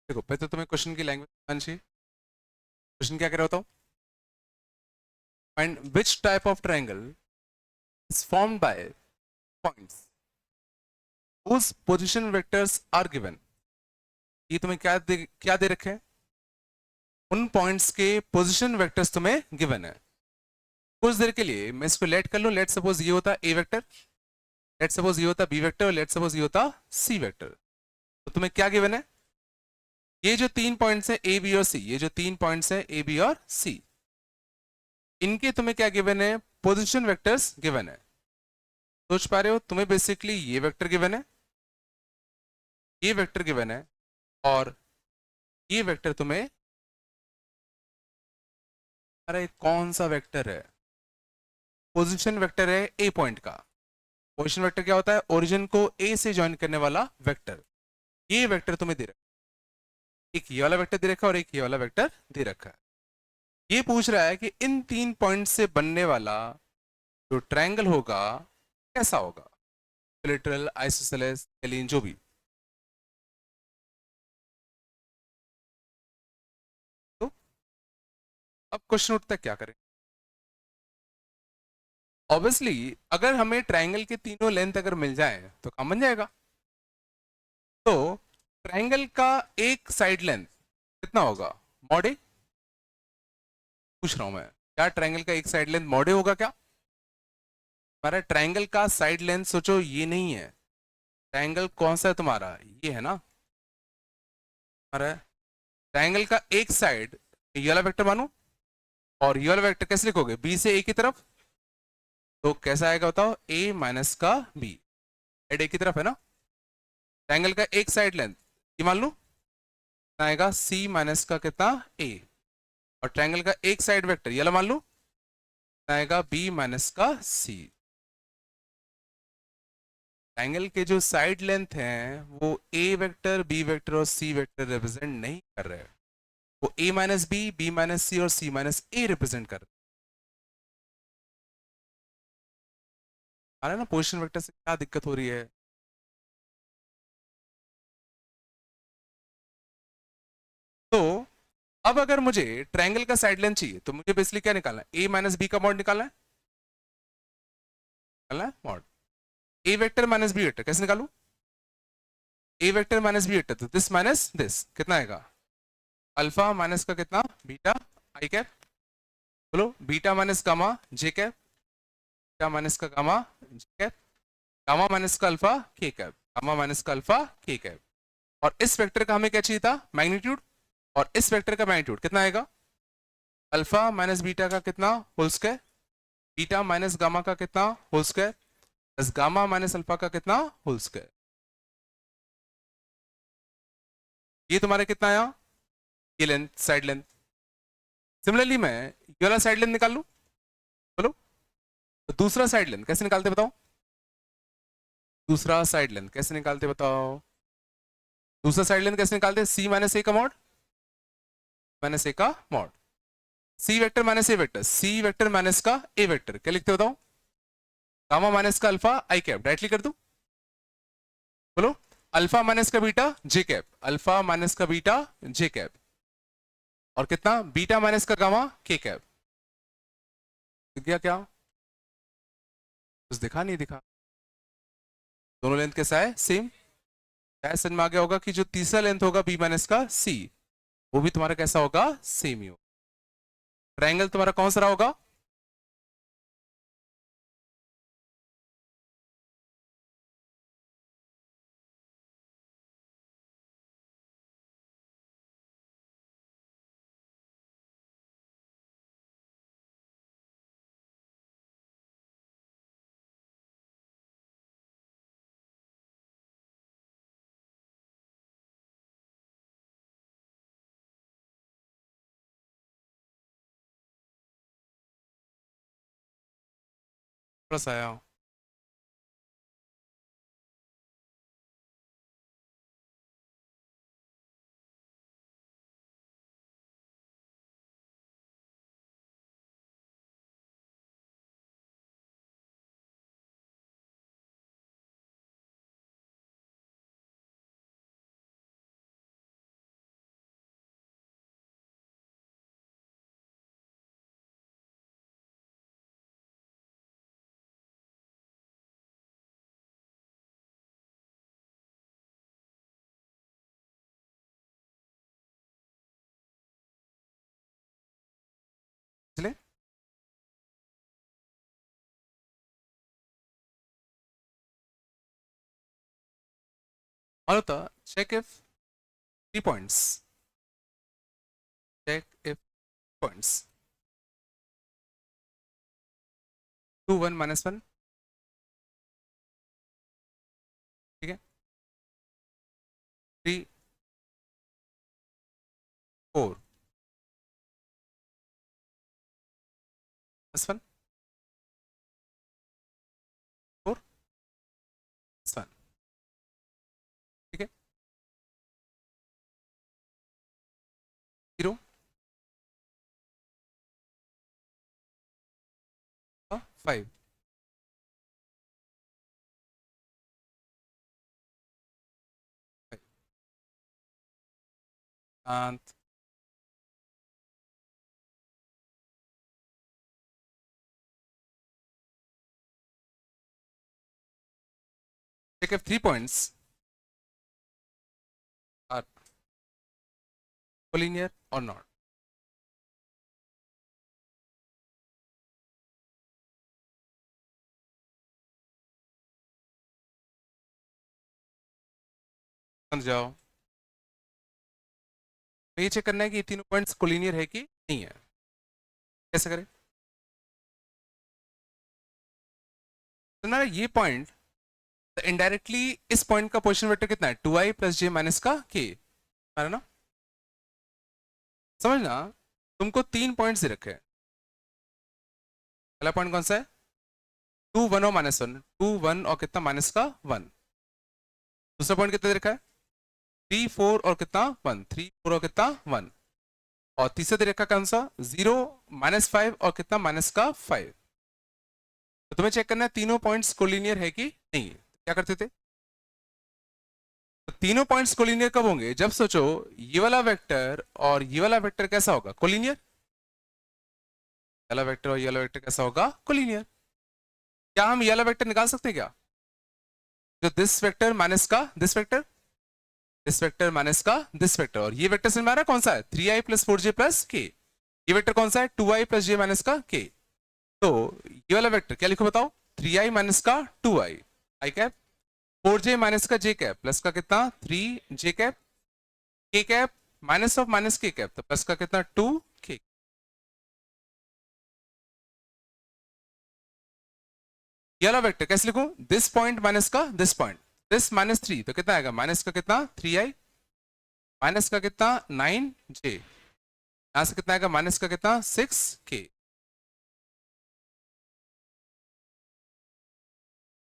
देखो पहले तो तुम्हें question की language आनी चाहिए। Question क्या कह रहा होता हूँ, find which type of triangle is formed by points whose position vectors are given। ये तुम्हें क्या दे रखे हैं, उन पॉइंट्स के पोजीशन वेक्टर्स तुम्हें गिवन है। कुछ देर के लिए मैं इसको लेट कर लूं, लेट सपोज ये होता ए वेक्टर, लेट सपोज ये होता बी वेक्टर और लेट सपोज ये होता सी वेक्टर। तो तुम्हें क्या गिवन है, ये जो 3 पॉइंट्स है ए बी और सी, ये जो 3 पॉइंट्स है ए बी और सी, इनके तुम्हें क्या गिवन है, पोजीशन वेक्टर्स गिवन है। सोच पा रहे हो, तुम्हें बेसिकली ये वेक्टर गिवन है, ये वेक्टर गिवन है और ये वेक्टर तुम्हें, अरे कौन सा वेक्टर है, पोजीशन वेक्टर है ए पॉइंट का। पोजीशन वेक्टर क्या होता है, ओरिजिन को ए से ज्वाइन करने वाला वेक्टर। ये वेक्टर तुम्हें दे रखा है, एक ये वाला वेक्टर दे रखा है और एक ये वाला वेक्टर दे रखा है। ये पूछ रहा है कि इन 3 पॉइंट से बनने वाला जो ट्रायंगल होगा कैसा होगा, लिटरल आइसोसेलेस एलियन जो भी। तो अब क्वेश्चन उठता है क्या करें। ऑब्वियसली अगर हमें ट्रायंगल के तीनों लेंथ अगर मिल जाए तो काम बन जाएगा। तो ट्रायंगल का एक साइड लेंथ कितना होगा, मॉड ए। पूछ रहा हूं मैं, क्या ट्रायंगल का एक साइड लेंथ मॉड ए होगा क्या। हमारा ट्रायंगल का साइड लेंथ सोचो ये नहीं है, ट्रायंगल कौन सा है तुम्हारा, ये है ना। हमारा ट्रायंगल का एक साइड ये वाला वेक्टर मानो, और ये वाला वेक्टर कैसे लिखोगे, बी से ए की तरफ। तो कैसा आएगा बताओ, ए माइनस का बी, एड ए की तरफ है ना। ट्रायंगल का एक साइड लेंथ ये मान लो आएगा सी माइनस का कितना ए, और ट्रायंगल का एक साइड वेक्टर ये मान लो आएगा बी माइनस का सी। ट्रायंगल के जो साइड लेंथ हैं वो ए वेक्टर, बी वेक्टर और सी वेक्टर रिप्रेजेंट नहीं कर रहे हैं, वो ए माइनस बी, बी माइनस सी और सी माइनस ए रिप्रेजेंट कर रहे हैं। आ रहा है ना पोजीशन वेक्टर से क्या दिक्कत हो रही है। तो अब अगर मुझे ट्रायंगल का साइड लेंथ चाहिए तो मुझे बेसिकली क्या निकालना है, ए माइनस बी का मॉड निकालना है मॉड ए वेक्टर माइनस बी वेक्टर। कैसे निकालू, ए वेक्टर माइनस बी वेक्टर, तो दिस माइनस दिस कितना आएगा, अल्फा माइनस का कितना बीटा आई कैप, बोलो बीटा माइनस गामा जे कैप, बीटा माइनस का गामा जे कैप, गामा माइनस का अल्फा के कैप, गामा माइनस का अल्फा के कैप। और इस वेक्टर का हमें क्या चाहिए था, मैग्नीट्यूड, और इस वेक्टर का मैग्नीट्यूड कितना आएगा, अल्फा माइनस बीटा का कितना whole square, beta minus gamma का कितना whole square, plus gamma minus alpha का कितना होल स्क्वायर। ये तुम्हारा कितना आया, ये लेंथ साइड लेंथ। सिमिलरली मैं ये वाला साइड लेंथ निकाल लूं, बोलो तो दूसरा साइड लेंथ कैसे निकालते बताओ, दूसरा साइड लेंथ कैसे निकालते बताओ, दूसरा साइड लेंथ कैसे निकालते, सी माइनस ए का मॉड, माइनस ए का mod, C vector minus A vector, C vector minus का ए वेक्टर, क्या लिखते बताओ, गामा माइनस का अल्फा आई कैप, डायरेक्टली कर दो, बोलो अल्फा माइनस का beta J cap, alpha minus का बीटा जे कैप, और कितना बीटा माइनस का गामा के कैप। दिख गया क्या, कुछ दिखा नहीं दिखा, दोनों लेंथ कैसा है सेम। समझ में आ गया होगा कि जो तीसरा लेंथ होगा बी माइनस का सी, वो भी तुम्हारा कैसा होगा, सेम ही होगा। ट्रायंगल तुम्हारा कौन सा रहा होगा, थोड़ा सा आया। चले और होता, check if 3 points, check if points 2 1 -1, ठीक है, 3 4 -1 4 -1, ठीक है, 0 5, and check if 3 points are collinear or not. समझ जाओ, तो ये चेक करना है कि ये तीनों पॉइंट्स कोलिनियर है कि नहीं है। कैसे करें? तो ना ये पॉइंट इनडायरेक्टली इस पॉइंट का पोजीशन वेक्टर कितना है, 2i प्लस जे माइनस का के, ना समझना। तुमको 3 पॉइंट्स दे रखे हैं। पहला पॉइंट कौन सा है, 2 1 और -1, 2 1 और कितना माइनस का 1। दूसरा पॉइंट कितना दे रखा है, 3 4 और कितना 1, 3 4 और कितना 1। और तीसरा दे रखा कौन सा, 0 -5 और कितना माइनस का 5। तो तुम्हें चेक करना है तीनों पॉइंट्स कोलिनियर है कि नहीं। क्या करते थे, तो तीनों पॉइंट्स कोलिनियर कब होंगे, जब सोचो ये वाला वेक्टर और ये वाला वेक्टर कैसा होगा, कोलिनियर। ये वाला वेक्टर और ये वाला वेक्टर कैसा होगा, कोलिनियर। क्या हम ये वाला वेक्टर निकाल सकते हैं क्या, जो दिस वेक्टर माइनस का this vector, this vector minus का दिस वेक्टर, और ये वेक्टर समझ में आ रहा है कौन सा है, 3i प्लस 4j प्लस के। ये वेक्टर कौन सा है, 2i प्लस जे माइनस का के। तो ये वाला वेक्टर क्या लिखो बताओ, 3i माइनस का 2i आई कैप, 4j माइनस का जे कैप प्लस का कितना 3j कैप, के कैप माइनस ऑफ माइनस के कैप, तो प्लस का कितना 2k। ये वाला वेक्टर कैसे लिखूं, दिस पॉइंट माइनस का दिस पॉइंट, दिस -3 तो कितना आएगा, माइनस का कितना 3i, माइनस का कितना 9j, यहां से कितना आएगा माइनस का कितना 6k।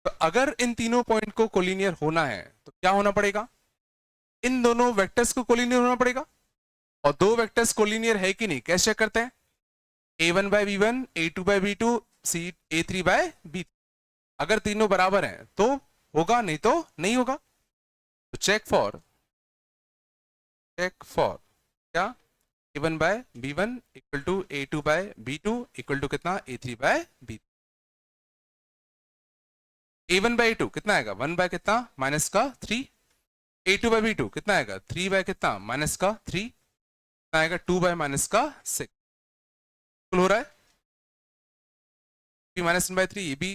तो अगर इन तीनों पॉइंट को कोलिनियर होना है तो क्या होना पड़ेगा, इन दोनों वेक्टर्स को कोलिनियर होना पड़ेगा। और दो वेक्टर्स कोलिनियर है कि नहीं कैसे चेक करते हैं, a1/b1, a2/b2, a3/b3। अगर तीनों बराबर हैं तो होगा, नहीं तो नहीं होगा। तो चेक फॉर क्या, a1/b1 equal to a2/b2 equal to कितना a3/b। a1/a2 कितना आएगा, 1 बाय कितना माइनस का 3, a2/b2 कितना आएगा 3 बाय कितना माइनस का 3, कितना आएगा 2 बाय माइनस का 6। हो रहा है -1/3, ये भी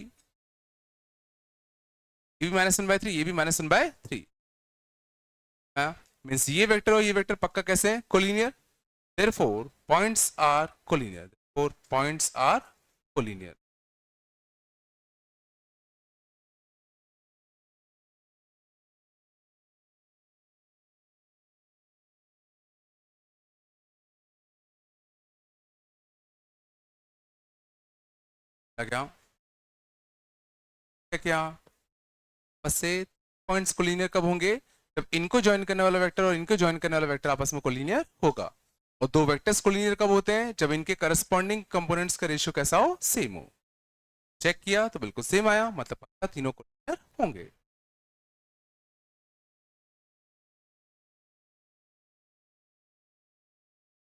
-1/3, ये भी -1/3। मीन्स ये वेक्टर और ये वेक्टर पक्का कैसे है, collinear. therefore points are collinear, therefore points are collinear। क्या क्या क्या बस से पॉइंट्स कोलिनियर कब होंगे? जब इनको ज्वाइन करने वाला वेक्टर और इनको ज्वाइन करने वाला वेक्टर आपस में कोलिनियर होगा। और दो वेक्टर्स कोलिनियर कब होते हैं? जब इनके करस्पॉन्डिंग कंपोनेंट्स का रेशियो कैसा हो? सेम हो। चेक किया तो बिल्कुल सेम आया, मतलब पक्का तीनों कोलिनियर होंगे।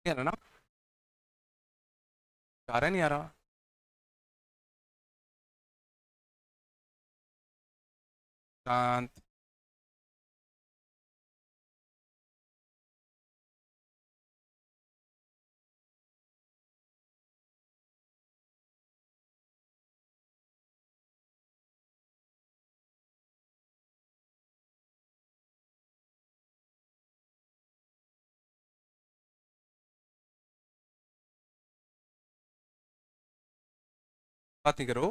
नहीं आ रहा ना? आ रहा नहीं आ रहा? शांत। बात नहीं करो।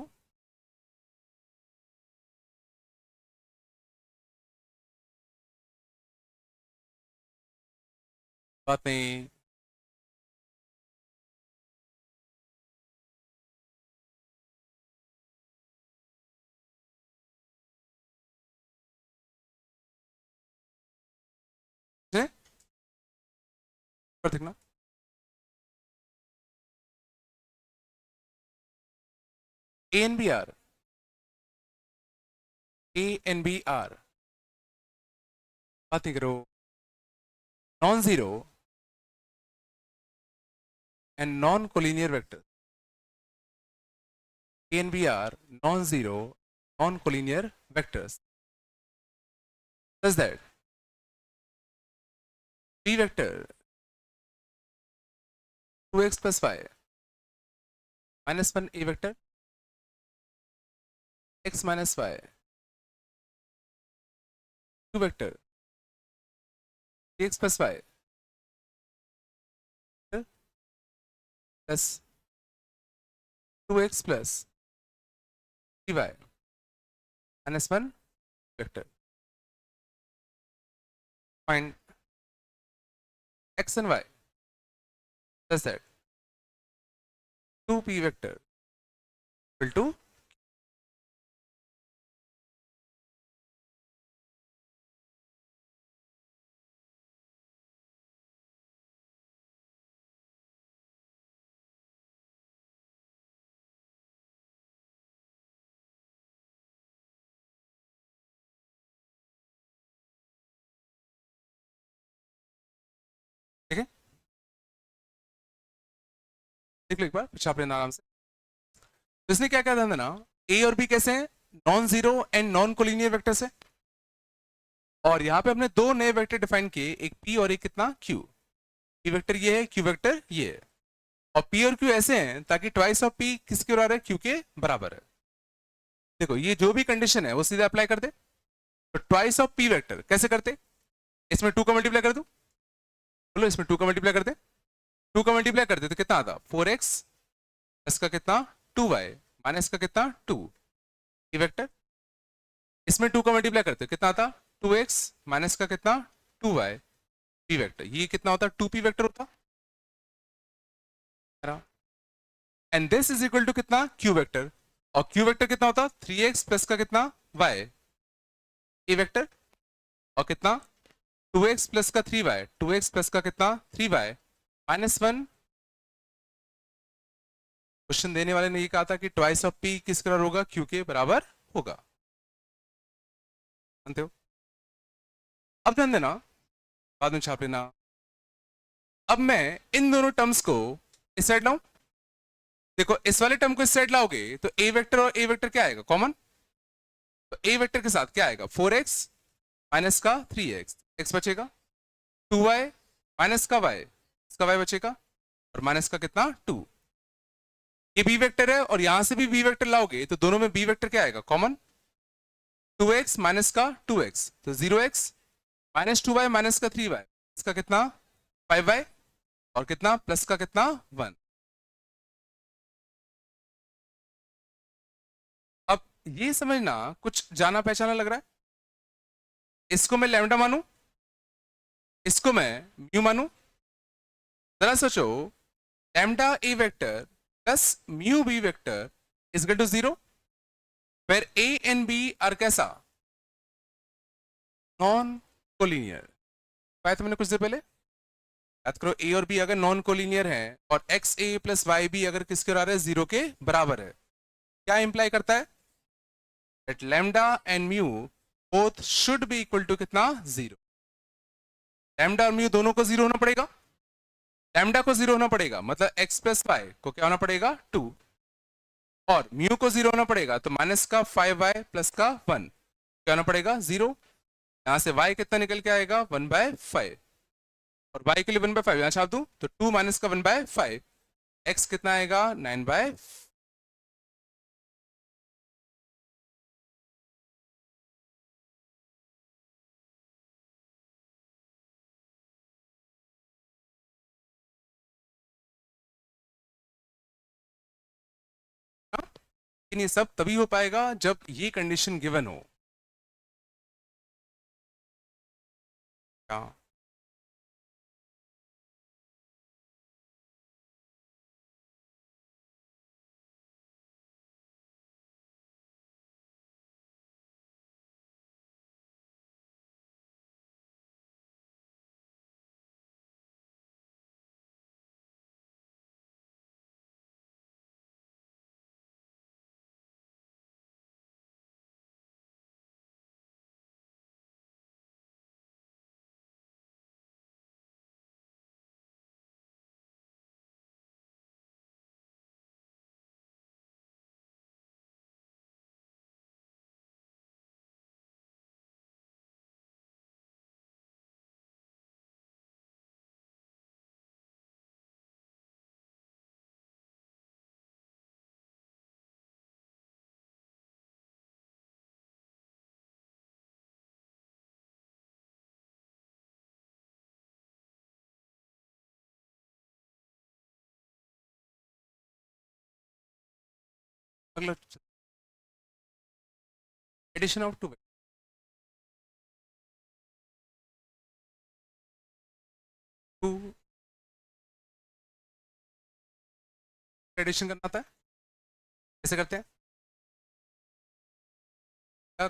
बात नहीं। से पर देखना। A and B are, A and B are. बात नहीं करो। Non zero and non collinear vector. A and B are non zero non collinear vectors. Does that p vector 2x plus y minus 1 a vector x minus y 2 vector x plus y plus 2x plus 3y minus 1 vector. Find x and y. Does that 2p vector equal to ठीक है? देख लो एक बार छाप लेना आराम से। तो इसने क्या कहा था ना, ए और बी कैसे हैं? Non zero and non collinear vectors है। और यहाँ पे हमने दो नए वेक्टर डिफाइन किए, एक पी और एक कितना क्यू। पी वेक्टर ये है, क्यू वेक्टर ये है। और पी और क्यू ऐसे हैं ताकि ट्वाइस ऑफ पी किसके बराबर है? क्यू के बराबर है। देखो ये जो भी कंडीशन है वो सीधे अप्लाई कर दे। तो ट्वाइस ऑफ पी वेक्टर कैसे करते? इसमें 2 का मल्टीप्लाई कर दूं? बोलो इसमें 2 का मल्टीप्लाई कर दे। 2 का मल्टीप्लाई कर दे तो कितना आता? 4x इसका कितना 2y माइनस का कितना 2 पी वेक्टर। इसमें 2 का मल्टीप्लाई करते कितना आता? 2x माइनस का कितना 2y पी वेक्टर। ये कितना होता? 2p वेक्टर होता। And this is equal to कितना? q vector. और q वेक्टर कितना होता? 3x प्लस का कितना y ए वेक्टर। और कितना 2x प्लस का 3y, 2x प्लस का कितना 3y माइनस 1। क्वेश्चन देने वाले ने ये कहा था कि ट्वाइस ऑफ p किस बराबर होगा? q के बराबर होगा। जानते हो? अब ध्यान देना, बाद में छाप लेना। अब मैं इन दोनों टर्म्स को इस साइड लाऊं। देखो इस वाले टर्म को इस साइड लाओगे तो a वेक्टर और a वेक्टर क्या आएगा? कॉमन। तो a वेक्टर के साथ क्या आएगा? 4x माइनस का 3x, x बचेगा 2y माइनस का y, इसका y बचेगा और माइनस का कितना 2। ये b वेक्टर है और यहां से भी b वेक्टर लाओगे तो दोनों में b वेक्टर क्या आएगा? कॉमन। 2x माइनस का 2x तो 0x माइनस 2y माइनस का 3y, इसका कितना 5y और कितना प्लस का कितना 1। अब ये समझना कुछ जाना पहचाना लग रहा है। इसको मैं लैम्डा मानूं, इसको मैं म्यू मानूं। जरा सोचो, lambda A vector plus mu B vector is equal to 0। फिर ए एंड बी आर कैसा, नॉन कोलिनियर। पाया था मैंने कुछ देर पहले, याद करो ए और बी अगर नॉन कोलिनियर है और x A plus Y B अगर किसके बराबर है, जीरो के बराबर है, क्या इंप्लाई करता है, that lambda and mu both should be equal to कितना, जीरो। लैम्डा और म्यू दोनों को जीरो होना पड़ेगा, लैम्डा को जीरो होना पड़ेगा, मतलब एक्स प्लस वाई को क्या होना पड़ेगा, टू, और म्यू को जीरो होना पड़ेगा, तो माइनस का 5y प्लस का 1 क्या होना पड़ेगा, जीरो। यहां से y कितना निकल के आएगा, 1/5, और y के लिए 1/5 यहां छाप दूं तो 2 माइनस का 1/5, x कितना आएगा, 9/5। लेकिन ये सब तभी हो पाएगा जब ये कंडीशन गिवन हो, क्या, अगला addition of two, two addition करना आता है, कैसे करते हैं,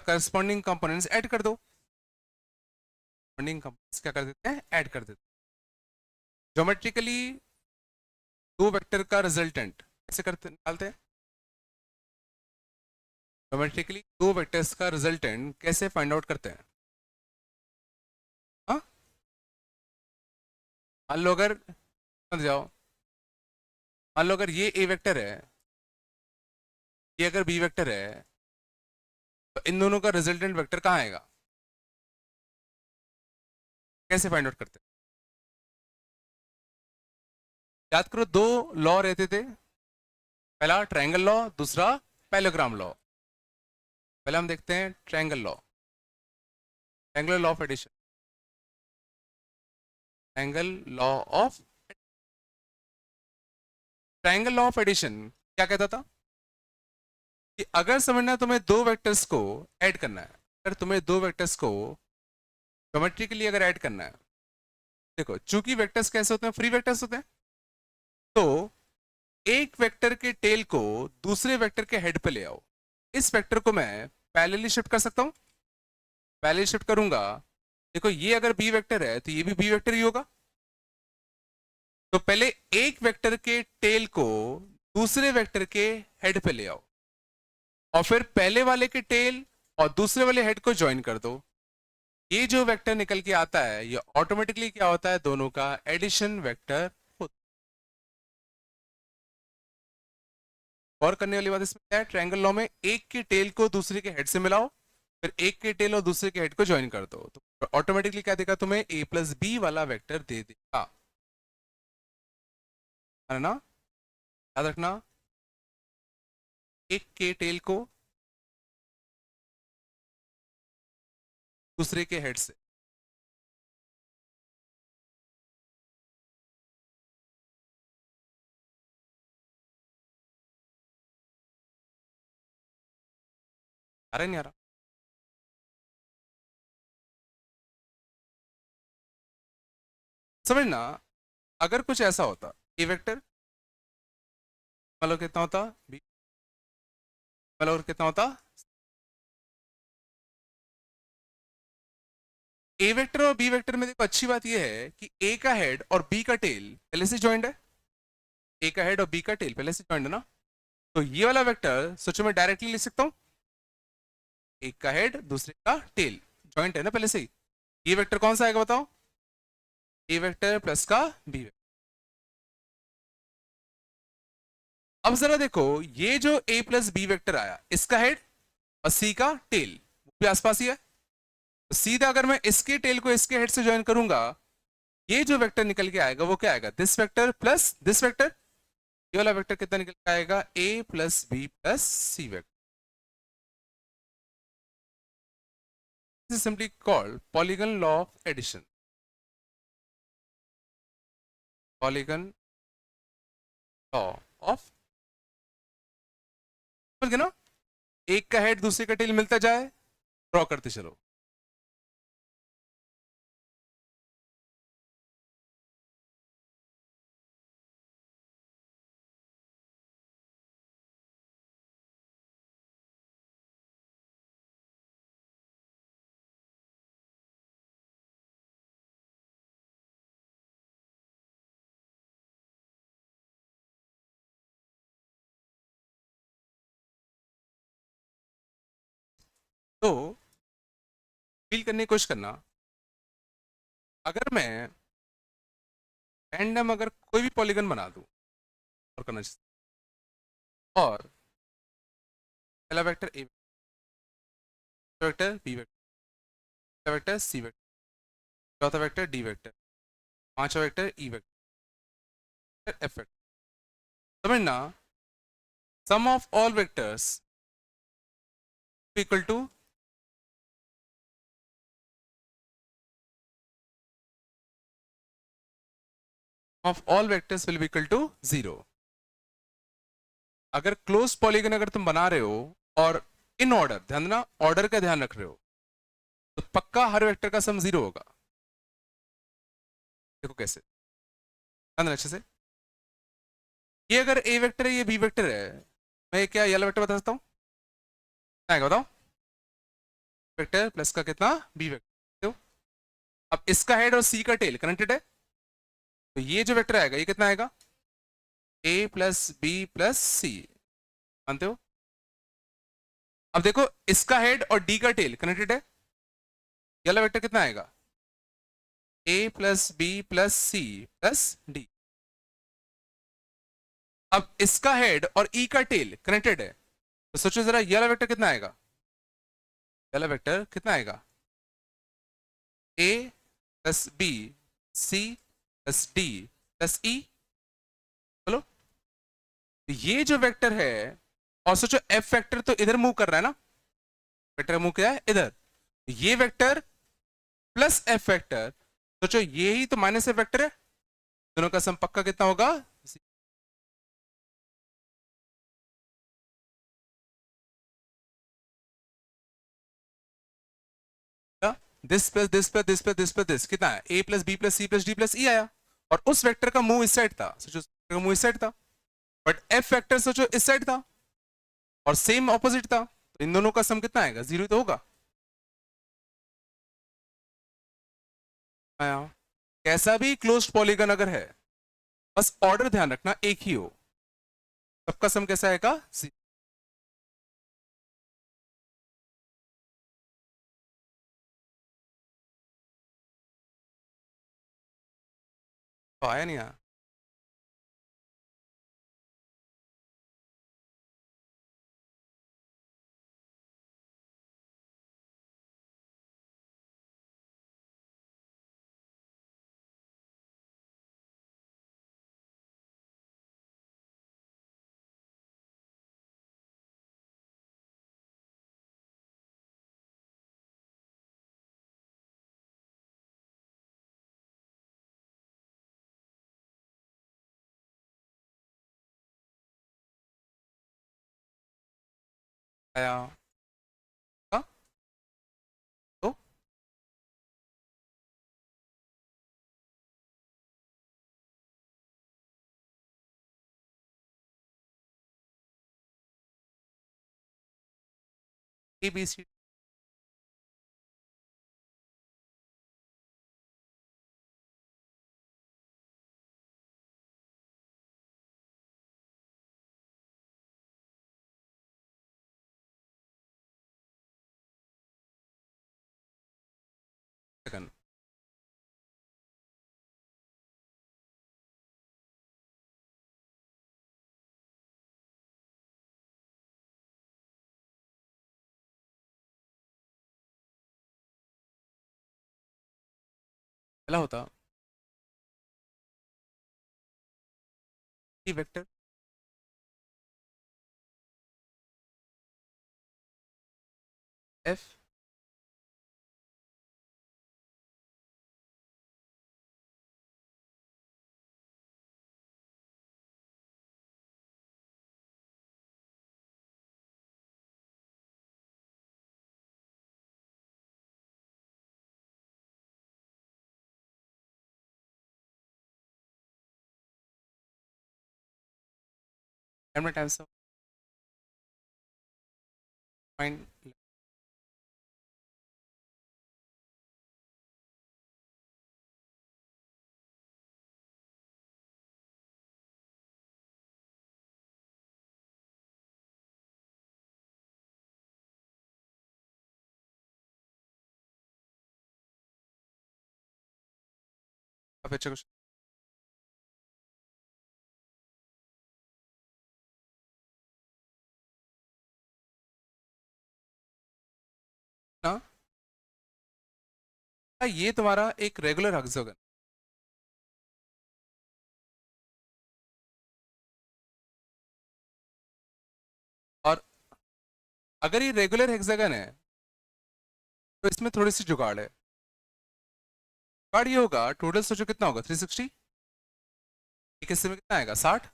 करस्पॉन्डिंग कंपोनेंट्स ऐड कर दो, करस्पॉन्डिंग कंपोनेंट्स क्या कर देते हैं, ऐड कर देते हैं। ज्योमेट्रिकली दो वेक्टर का रिजल्टेंट कैसे करते निकालते हैं, ज्योमेट्रिकली दो वेक्टर्स का रिजल्टेंट कैसे फाइंड आउट करते हैं, हाँ, मान लो अगर, समझ जाओ, मान लो अगर ये ए वेक्टर है, ये अगर बी वेक्टर है, तो इन दोनों का रिजल्टेंट वेक्टर कहाँ आएगा, कैसे फाइंड आउट करते हैं, याद करो दो लॉ रहते थे, पहला ट्रायंगल लॉ, दूसरा पैरेललोग्राम लॉ। पहले हम देखते हैं triangle law, triangle law of addition, triangle law of, triangle law of addition क्या कहता था कि अगर समझना है तुम्हें दो वेक्टर्स को ऐड करना है, अगर तुम्हें दो वेक्टर्स को ज्योमेट्रिकली अगर ऐड करना है, देखो चूंकि वेक्टर्स कैसे होते हैं, फ्री वेक्टर्स होते हैं, तो एक वेक्टर के टेल को दूसरे वेक्टर के हेड पे ले आओ, इस वेक्टर को मैं पैरेलली शिफ्ट कर सकता हूं, पैरेलली शिफ्ट करूंगा, देखो ये अगर बी वेक्टर है तो ये भी बी वेक्टर ही होगा, तो पहले एक वेक्टर के टेल को दूसरे वेक्टर के हेड पे ले आओ, और फिर पहले वाले के टेल और दूसरे वाले हेड को ज्वाइन कर दो, ये जो वेक्टर निकल के आता है ये ऑटोमेटिकली क्या होता है, दोनों का एडिशन वेक्टर होता है। और करने वाली बात इसमें क्या है, ट्रायंगल लॉ में एक के टेल को दूसरे के हेड से मिलाओ, फिर एक के टेल और दूसरे के हेड को ज्वाइन कर दो, तो ऑटोमेटिकली क्या देगा, तुम्हें ए प्लस बी वाला वेक्टर दे देगा, है ना, याद रखना, एक के टेल को दूसरे के हेड से, आ रहा है नहीं आ रहा, समझना, अगर कुछ ऐसा होता ए वेक्टर, मतलब कितना होता बी, मतलब कितना होता, ए वेक्टर और बी वेक्टर में देखो अच्छी बात यह है कि ए का हेड और बी का टेल पहले से ज्वाइंट है। ए का हेड और बी का टेल पहले से ज्वाइंट है ना, तो ये वाला वेक्टर सोचो मैं डायरेक्टली लिख सकता हूँ, एक का हेड दूसरे का टेल ज्वाइंट है ना पहले से ही। ये वेक्टर कौन सा आएगा बताओ, ए वेक्टर प्लस का बी वेक्टर। अब जरा देखो ये जो ए प्लस बी वेक्टर आया इसका हेड और सी का टेल वो भी आसपास ही है, तो सीधा अगर मैं इसके टेल को इसके हेड से ज्वाइन करूंगा, ये जो वेक्टर निकल के आएगा वो क्या आएगा, this vector plus this vector. ये वाला वेक्टर कितना निकल के आएगा, A plus B plus C vector. This is simply called polygon law of addition, polygon law of, समझ गए ना, एक का हेड दूसरे का टेल मिलता जाए, ड्रॉ करते चलो। तो फील करने की कोशिश करना, अगर मैं रैंडम अगर कोई भी पॉलीगन बना दूं और करना चाहिए, और पहला vector A vector B vector vector C vector, चौथा वेक्टर डी वेक्टर, पांचवा vector E vector F vector, समझना sum of all vectors equal to of all vectors will be equal to 0। अगर क्लोज पॉलीगन अगर तुम बना रहे हो और इन ऑर्डर, ध्यान देना ऑर्डर का ध्यान रख रहे हो, तो पक्का हर वेक्टर का सम 0 होगा। देखो कैसे, ध्यान देना अच्छे से, ये अगर ए वेक्टर है ये बी वेक्टर है, मैं क्या ये वाला वेक्टर बता सकता हूँ, क्या आएगा बताओ, वेक्टर प्लस का कितना बी वेक्टर। अब इसका हेड और सी का टेल कनेक्टेड है, तो ये जो वेक्टर आएगा ये कितना आएगा, ए प्लस बी प्लस सी, मानते हो। अब देखो इसका हेड और डी का टेल कनेक्टेड है, ये वाला वेक्टर कितना आएगा, A plus B plus C plus D. अब इसका हेड और ई का टेल कनेक्टेड है, तो सोचो जरा ये वाला वेक्टर कितना आएगा, ये वाला वेक्टर कितना आएगा, A plus B C plus D plus E. बोलो, तो ये जो वेक्टर है, और सोचो एफ वेक्टर तो इधर मूव कर रहा है ना, वेक्टर मूव किया है इधर, तो ये वेक्टर प्लस एफ वेक्टर, सोचो ये ही तो माइनस एफ वेक्टर है, दोनों का सम पक्का कितना होगा, this plus this plus this plus this plus this कितना है, A plus B plus C plus D plus E आया, और उस वेक्टर का मूव इस साइड था, सोचो का मूव इस साइड था, बट एफ वेक्टर सोचो इस साइड था और सेम ऑपोजिट था, तो इन दोनों का सम कितना आएगा, 0 तो होगा। आया, कैसा भी क्लोज्ड पॉलीगन अगर है, बस ऑर्डर ध्यान रखना एक ही हो, सबका सम कैसा आएगा, 0। तो आया नहीं आया, आया, हाँ? तो ए बी सी पहला होता ई vector F time times find अब अच्छा क्वेश्चन ना, ये तुम्हारा एक रेगुलर हेक्सागन और अगर ये रेगुलर हेक्सागन है तो इसमें थोड़ी सी जुगाड़ है। जुगाड़ ये होगा, टोटल सोचो कितना होगा 360, एक हिस्से में कितना आएगा 60,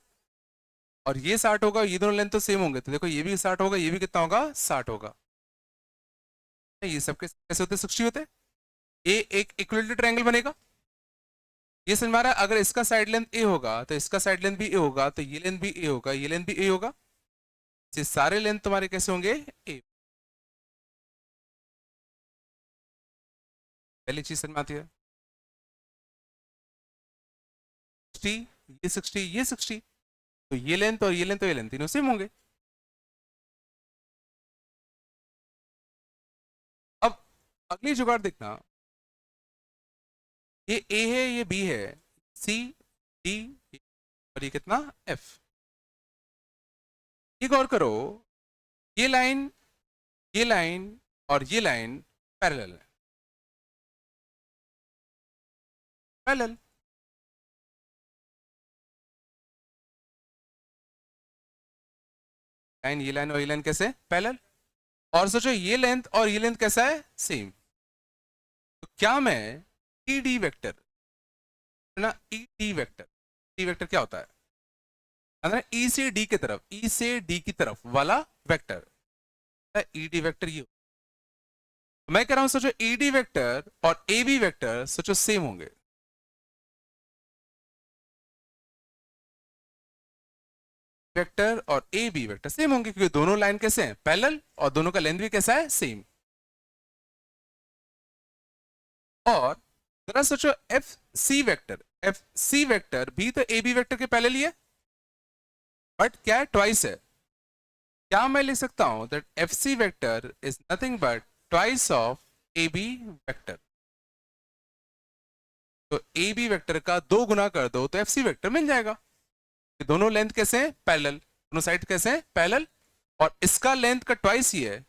और ये 60 होगा, ये दोनों लेंथ तो सेम होंगे, तो देखो ये भी 60 होगा, ये भी कितना होगा 60 होगा। ये सब कैसे होते 60 होते, ये एक इक्विलेटरल ट्रायंगल बनेगा। ये समझ में आ रहा है, अगर इसका साइड लेंथ ए होगा तो इसका साइड लेंथ भी ए होगा, तो ये लेंथ भी ए होगा, ये लेंथ भी ए होगा, ये सारे लेंथ तुम्हारे कैसे होंगे ए। पहली चीज समझ में आती है 60, ये 60, ये 60, तो ये लेंथ और ये लेंथ तो ये लेंथ तीनों सेम होंगे। अब अगली जुगाड़ देखना, ये ए है, ये बी है, सी डी, और ये कितना एफ। ये गौर करो, ये लाइन, ये लाइन और ये लाइन पैरेलल है, पैरेलल। लाइन, ये लाइन और ये लाइन कैसे पैरेलल, और सोचो ये लेंथ और ये लेंथ कैसा है सेम। तो क्या मैं ई डी वेक्टर ना, E D vector, E vector क्या होता है ई से डी की तरफ, ई से डी की तरफ वाला वेक्टर, ई डी वेक्टर ये। मैं कह रहा हूं सोचो ई डी वेक्टर और ए बी वेक्टर सोचो सेम होंगे, वेक्टर और ए बी वेक्टर सेम होंगे क्योंकि दोनों लाइन कैसे हैं पैरेलल, और दोनों का लेंथ भी कैसा है सेम। और जरा सोचो एफ सी वेक्टर भी तो ए बी वेक्टर के पैरेलल ही है, बट क्या है ट्वाइस है। क्या मैं लिख सकता हूं that F C vector is nothing but twice of A B vector. तो ए बी वेक्टर का 2 गुना कर दो तो एफ सी वेक्टर मिल जाएगा। दोनों लेंथ कैसे हैं पैरेलल, दोनों साइड कैसे हैं पैरेलल, और इसका लेंथ का ट्वाइस ही है।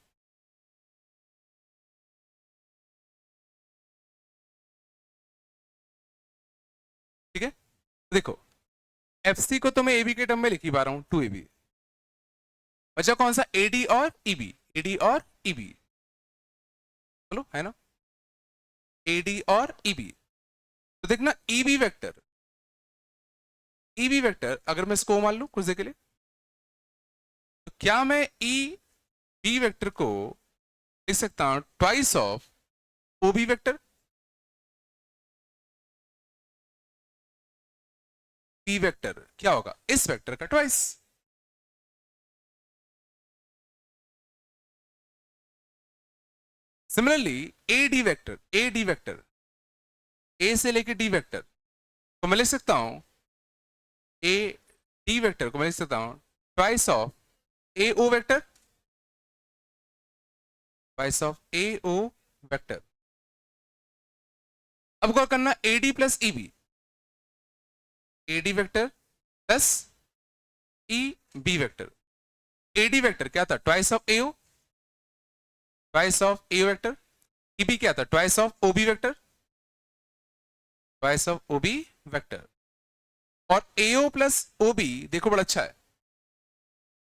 ठीक है, देखो एफ सी को तो मैं ए बी के टर्म में लिख ही पा रहा हूं 2ab, बचा कौन सा एडी और ईबी, एडी और ईबी, चलो है ना, एडी और ईबी। तो देखना ईबी वेक्टर अगर मैं इसको मान लू कुछ देर के लिए, तो क्या मैं ई बी वेक्टर को लिख सकता हूं twice of O B vector, B vector क्या होगा इस वेक्टर का twice. Similarly A D vector A से लेके डी वेक्टर को मैं लिख सकता हूं, ए डी वेक्टर को मैं लिख सकता हूं twice of A O vector, twice of A O vector. अब गौर करना A D plus E B, A D vector plus E B vector, A D vector क्या था twice of A O, twice of A vector, E B क्या था twice of O B vector. Twice of OB vector. और AO plus ओबी देखो बड़ा अच्छा है,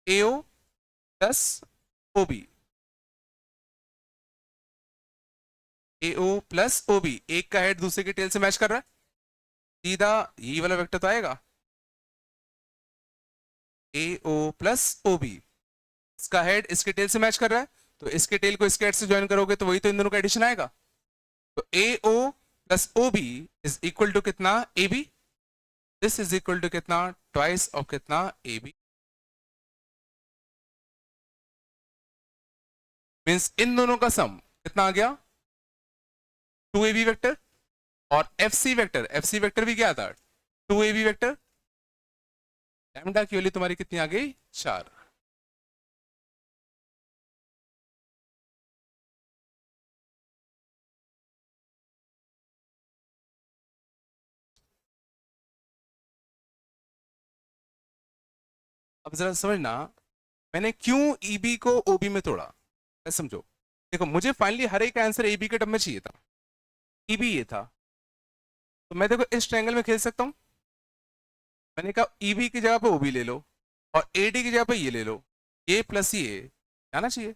एओ plus ओबी, एओ plus ओबी, एक का हेड दूसरे के टेल से मैच कर रहा है, सीधा यही वाला वेक्टर तो आएगा, एओ प्लस ओबी, इसका हेड इसके टेल से मैच कर रहा है, तो इसके टेल को इसके हेड से ज्वाइन करोगे तो वही तो इन दोनों का एडिशन आएगा। तो AO plus OB is equal to कितना, A B. This is equal to कितना, ट्वाइस ऑफ कितना, ए बी। मीन्स इन दोनों का सम कितना आ गया, 2ab वेक्टर। और एफ सी वेक्टर भी क्या था, 2ab वेक्टर। लैम्डा की वैल्यू तुम्हारी कितनी आ गई, 4। अब जरा समझना, मैंने क्यों ईबी को ओबी में तोड़ा, समझो। देखो मुझे फाइनली हर एक आंसर ए बी के टर्म में चाहिए था, ई बी ये था, तो मैं देखो इस ट्रायंगल में खेल सकता हूं। मैंने कहा ई बी की जगह पे ओ बी ले लो, और ए डी की जगह पे ये ले लो, ये प्लस ये आना चाहिए।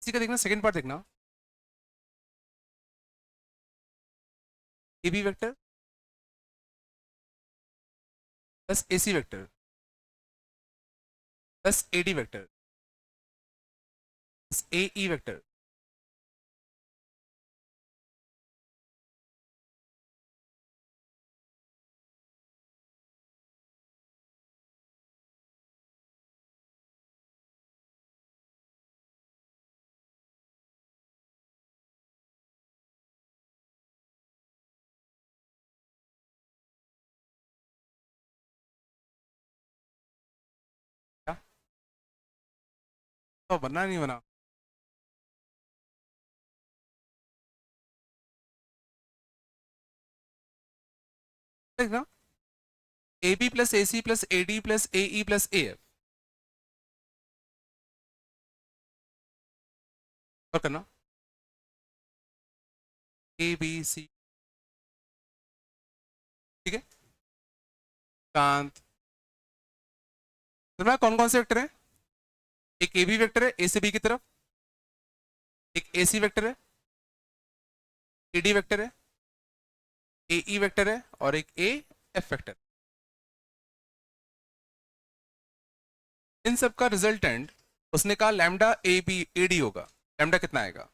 इसी का देखना, सेकंड पार्ट देखना, A B vector plus A C vector plus A D vector plus A E vector. क्या तो बनना नहीं बना, देखना, A B plus A C plus A D plus A E plus A F, और करना A B C, ठीक है। शांत, तो कौन कौन से वेक्टर है, एक ए बी वेक्टर है ए से बी की तरफ, एक ए सी वेक्टर है, ए डी वेक्टर है, ए ई वेक्टर है, और एक ए एफ वेक्टर। इन सब का रिजल्टेंट उसने कहा lambda A B A D होगा। लैम्डा कितना आएगा,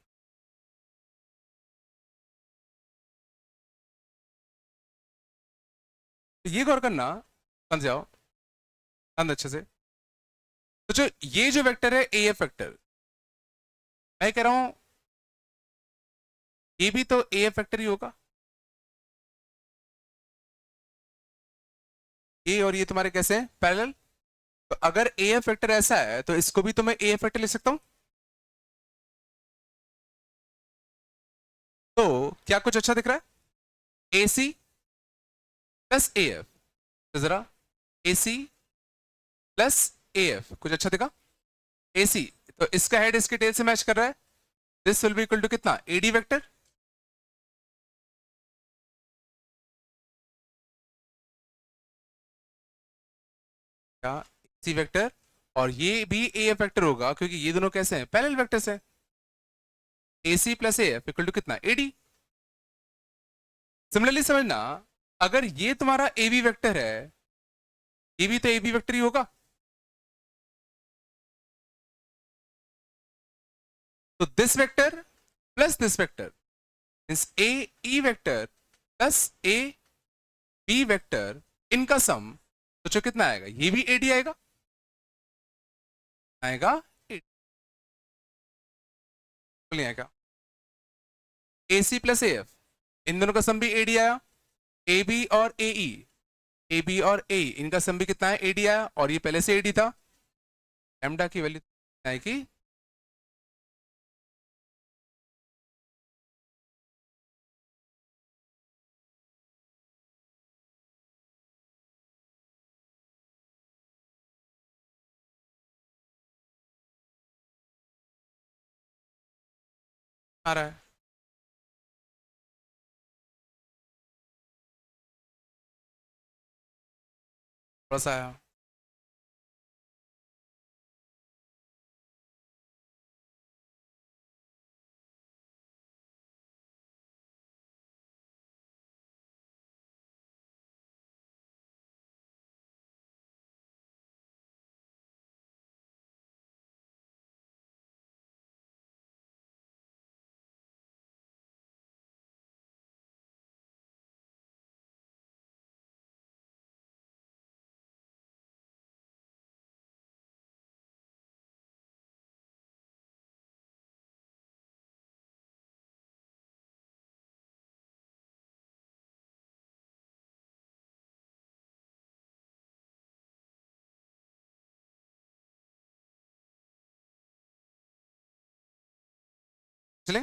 तो ये गौर करना, समझ जाओ ध्यान दो अच्छे से। तो जो ये जो वेक्टर है ए एफ वेक्टर, मैं कह रहा हूं ये भी तो ए फैक्टर ही होगा, ये और ये तुम्हारे कैसे हैं, पैरेलल। तो अगर ए फैक्टर ऐसा है तो इसको भी तो मैं ए फैक्टर लिख सकता हूं। तो क्या कुछ अच्छा दिख रहा है, ए सी प्लस ए एफ। तो जरा ए सी प्लस ए एफ कुछ अच्छा दिखा, ए सी। तो इसका हेड इसके टेल से मैच कर रहा है, this will be equal to कितना, एडी वेक्टर। क्या, सी वेक्टर, और ये भी ए एफ वेक्टर होगा क्योंकि ये दोनों कैसे हैं, पैरेलल वेक्टर्स हैं। A C plus A F equal to कितना, एडी। सिमिलरली समझना, अगर ये तुम्हारा ए बी वेक्टर है, ये भी तो ए बी वेक्टर ही होगा। तो this vector plus this vector means A E vector plus A B vector, इनका सम सोचो कितना आएगा, ये भी एडी आएगा, आएगा 8, नहीं आएगा। ए सी प्लस ए एफ, इन दोनों का सम भी एडी आया, ए बी और ए ई, ए बी और ए इनका सम भी कितना है, एडी आया, और ये पहले से एडी था। लैम्डा की वैल्यू आएगी, आ रहा है थोड़ा सा आया। चले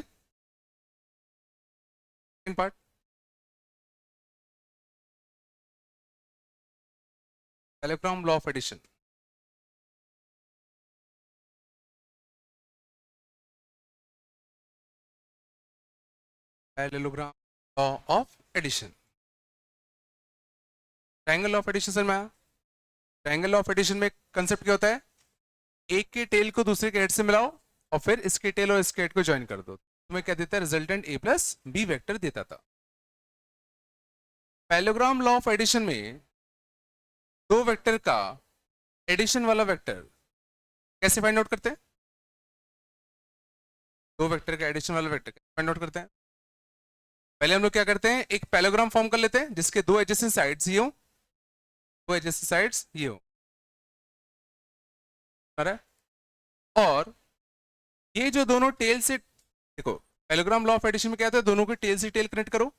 part, parallelogram law of addition. Parallelogram law of addition, triangle of addition सर में आया। ट्रायंगल ऑफ एडिशन में कंसेप्ट क्या होता है, एक के टेल को दूसरे के हेड से मिलाओ और फिर इसके टेल और इसके हेड को ज्वाइन कर दो, तुम्हें क्या देता है, रिजल्टेंट ए प्लस बी वेक्टर देता था। पैरेललोग्राम लॉ ऑफ एडिशन में दो वेक्टर का एडिशन वाला वेक्टर कैसे फाइंड आउट करते हैं, दो वेक्टर का एडिशन वाला वेक्टर कैसे फाइंड आउट करते हैं। पहले हम लोग क्या करते हैं, एक पैरेललोग्राम फॉर्म कर लेते हैं जिसके दो एडजेसेंट साइड्स ये हो, दो एडजेसेंट साइड्स ये हो, और ये जो दोनों टेल से, देखो पैरेललोग्राम लॉ ऑफ एडिशन में क्या होता है, दोनों के टेल से टेल कनेक्ट करो,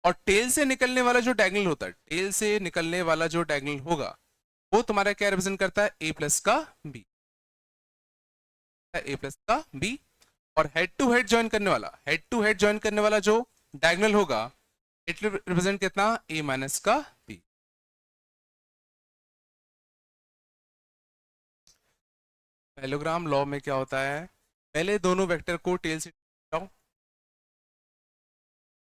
और टेल से निकलने वाला जो डायगोनल होता है, टेल से निकलने वाला जो डायगोनल होगा वो तुम्हारा क्या रिप्रेजेंट करता है, ए प्लस का बी, ए प्लस का बी। और हेड टू हेड ज्वाइन करने वाला, हेड टू हेड ज्वाइन करने वाला जो डायगोनल होगा इट रिप्रेजेंट कितना, ए माइनस का बी। पैरेललोग्राम लॉ में क्या होता है, पहले दोनों वेक्टर को टेल से हटाओ,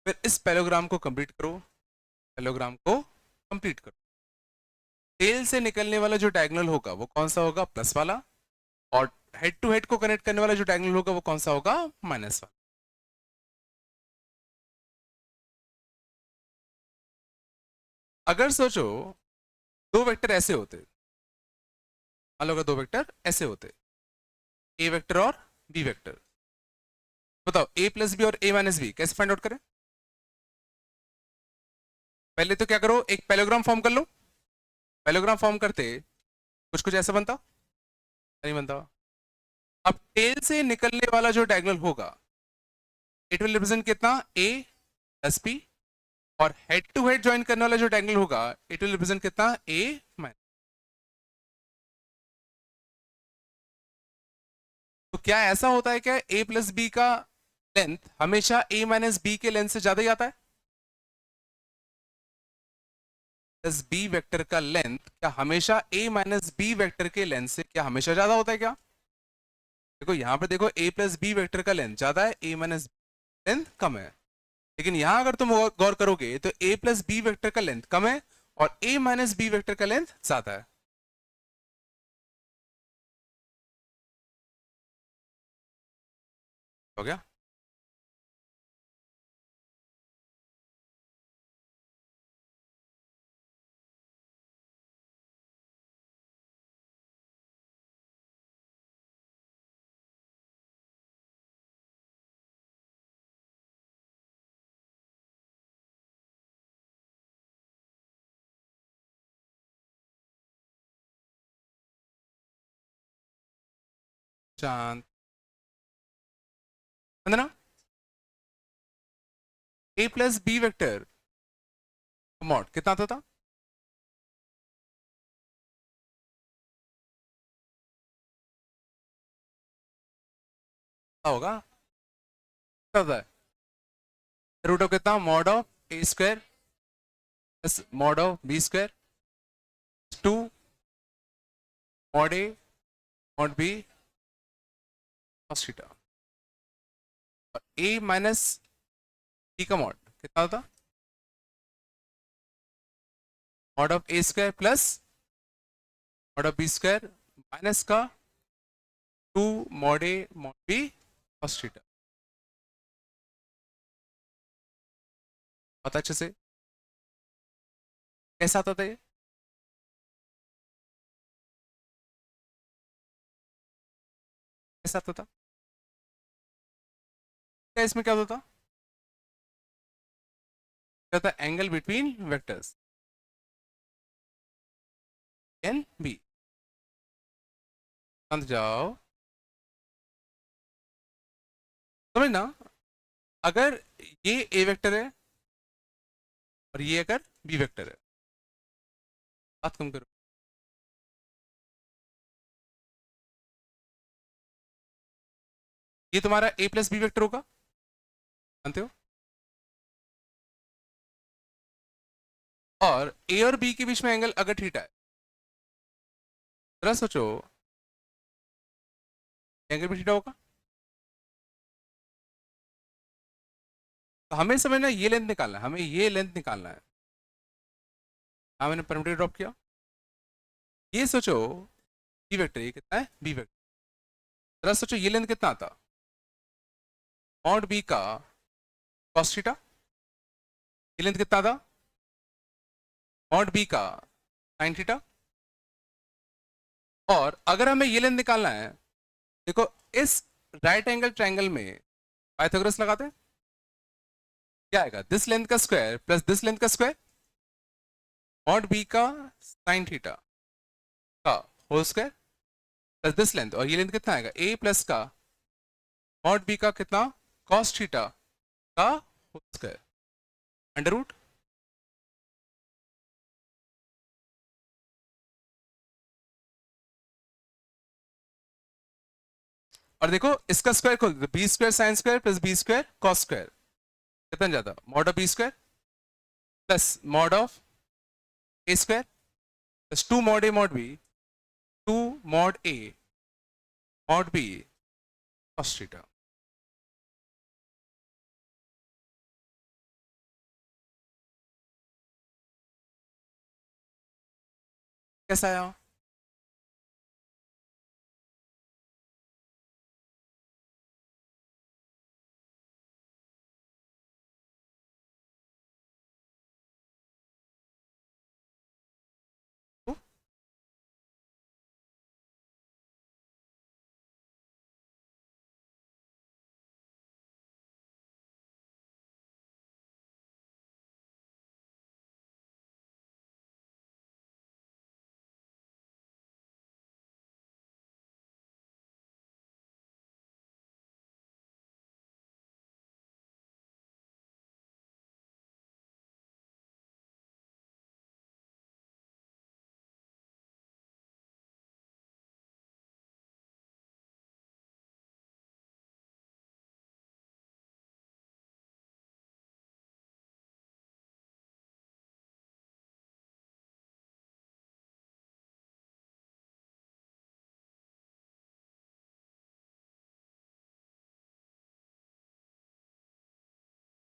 फिर इस पैरेललोग्राम को कंप्लीट करो, पैरेललोग्राम को कंप्लीट करो, टेल से निकलने वाला जो डायगोनल होगा वो कौन सा होगा, प्लस वाला, और हेड टू हेड को कनेक्ट करने वाला जो डायगोनल होगा वो कौन सा होगा, माइनस वाला। अगर सोचो दो वेक्टर ऐसे होते, मान लो अगर दो वेक्टर ऐसे होते, ए वेक्टर और बी वेक्टर, बताओ ए प्लस बी और ए माइनस बी कैसे फाइंड आउट करें। पहले तो क्या करो, एक पैरेललोग्राम फॉर्म कर लो, पैरेललोग्राम फॉर्म करते कुछ कुछ ऐसा बनता, नहीं बनता। अब टेल से निकलने वाला जो डायगोनल होगा इट विल रिप्रेजेंट कितना, ए प्लस बी, और हेड टू हेड ज्वाइन करने वाला जो ट्रायंगल होगा इट विल रिप्रेजेंट कितना, ए माइनस। तो क्या ऐसा होता है क्या, ए प्लस बी का लेंथ हमेशा ए माइनस बी के लेंथ से ज्यादा ही आता है? प्लस बी वेक्टर का लेंथ क्या हमेशा ए माइनस बी वेक्टर के लेंथ से क्या हमेशा ज्यादा होता है क्या? देखो यहां पे देखो, ए प्लस बी वेक्टर का लेंथ ज्यादा है, ए माइनस लेंथ कम है। लेकिन यहां अगर तुम गौर करोगे तो ए प्लस बी वेक्टर का लेंथ कम है और ए माइनस बी वेक्टर का लेंथ ज्यादा है। हो गया? चांद ना, A plus B vector mod कितना आता था? क्या होगा, क्या होता है? रूट ऑफ कितना, mod of A square plus mod of B square, two mod A mod B cos theta. A minus B का मॉड कितना होता, mod of A square plus mod of B square minus का two mod A mod B cos theta. पता अच्छे से कैसा आता था ये? कैसा आता था? क्या इसमें क्या होता था? क्या था, angle between vectors and B. समझ जाओ, समझ ना, अगर ये ए वेक्टर है और ये अगर बी वेक्टर है, बात कम करो, ये तुम्हारा ए प्लस बी वेक्टर होगा, जानते हो? और ए और बी के बीच में एंगल अगर थीटा है, जरा सोचो, एंगल भी थीटा होगा। तो हमें समझना ये लेंथ निकालना है, हमें ये लेंथ निकालना है। हाँ मैंने परमिटेड ड्रॉप किया। ये सोचो, बी वेक्टर ये कितना है, बी वेक्टर, जरा सोचो ये लेंथ कितना आता, मॉड बी का cos थीटा। ये लेंथ कितना था, मॉड बी का sin थीटा। और अगर हमें ये लेंथ निकालना है, देखो इस राइट एंगल ट्रायंगल में पाइथागोरस लगाते हैं, क्या आएगा, दिस लेंथ का स्क्वायर प्लस दिस लेंथ का स्क्वायर, मॉड बी का sin थीटा का whole square plus this length, और ये लेंथ कितना आएगा, ए प्लस का मॉड बी का कितना, cos थीटा का होल स्क्वायर अंडर रूट। और देखो इसका स्क्वायर खोल दो, B square sine square plus B square cos square, कितना ज्यादा, mod of B square plus mod of A square plus two mod A mod B, two mod A mod B cos theta. कैसा आया?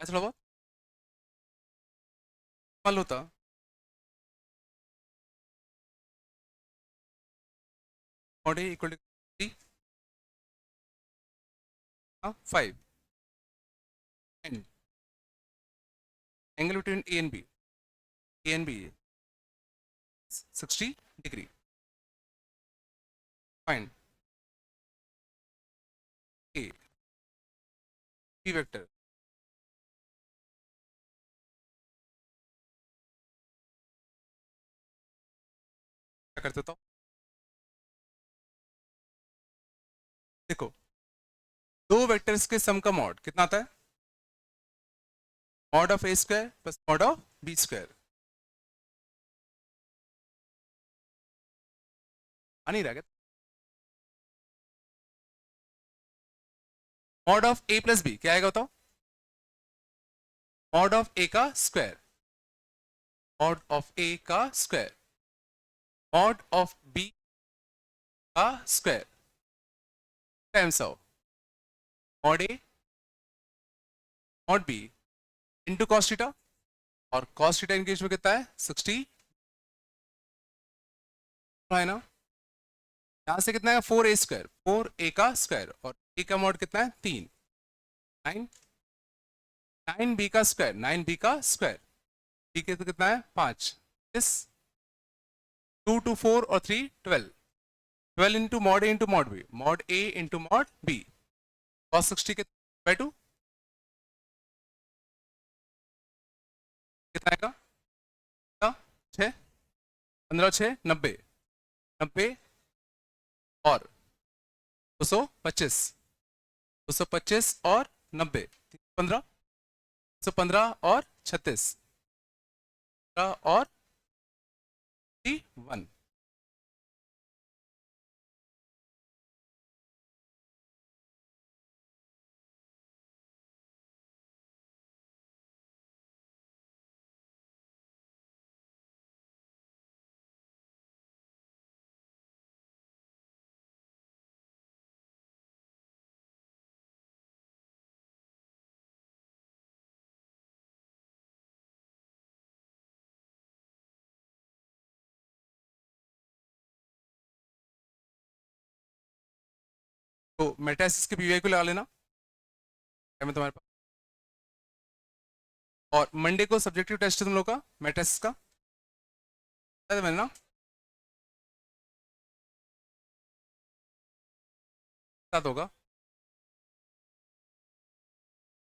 थोड़ा बहुत मालूम होता। Mod A equal to 5 and angle between A and B 60 degree. Find A B vector. क्या करते तो देखो, दो वेक्टर्स के सम का मॉड कितना आता है? Mod of A square plus mod of B square. आ नहीं रहा क्या? Mod of A plus B क्या आएगा बताओ? मॉड ऑफ ए का स्क्वायर, मॉड ऑफ ए का स्क्वायर, मॉड ऑफ बी का square times of mod A mod B into cos theta. और कॉस थीटा इनकेस में कितना है? 60 है ना। यहां से कितना है? 4a स्क्वायर, 4a का स्क्वायर, और a का मॉड कितना है? 3 9 9b का स्क्वायर, 9b का स्क्वायर, b के तो कितना है? 5 इस 2 2 4 और 3 12 12 इंटू मॉड ए इंटू मॉड बी, मॉड ए इंटू मॉड बी, कॉस 60 के बाय 2 कितना आएगा? 6 15 6 90 90 और 225 225 और 90 15 115 और 36 और 1। तो मेटासिस के पीवाई को लगा लेना है मैं तुम्हारे पास। और मंडे को सब्जेक्टिव टेस्ट है तुम लोग का मेटासिस का, मैंने ना साथ होगा,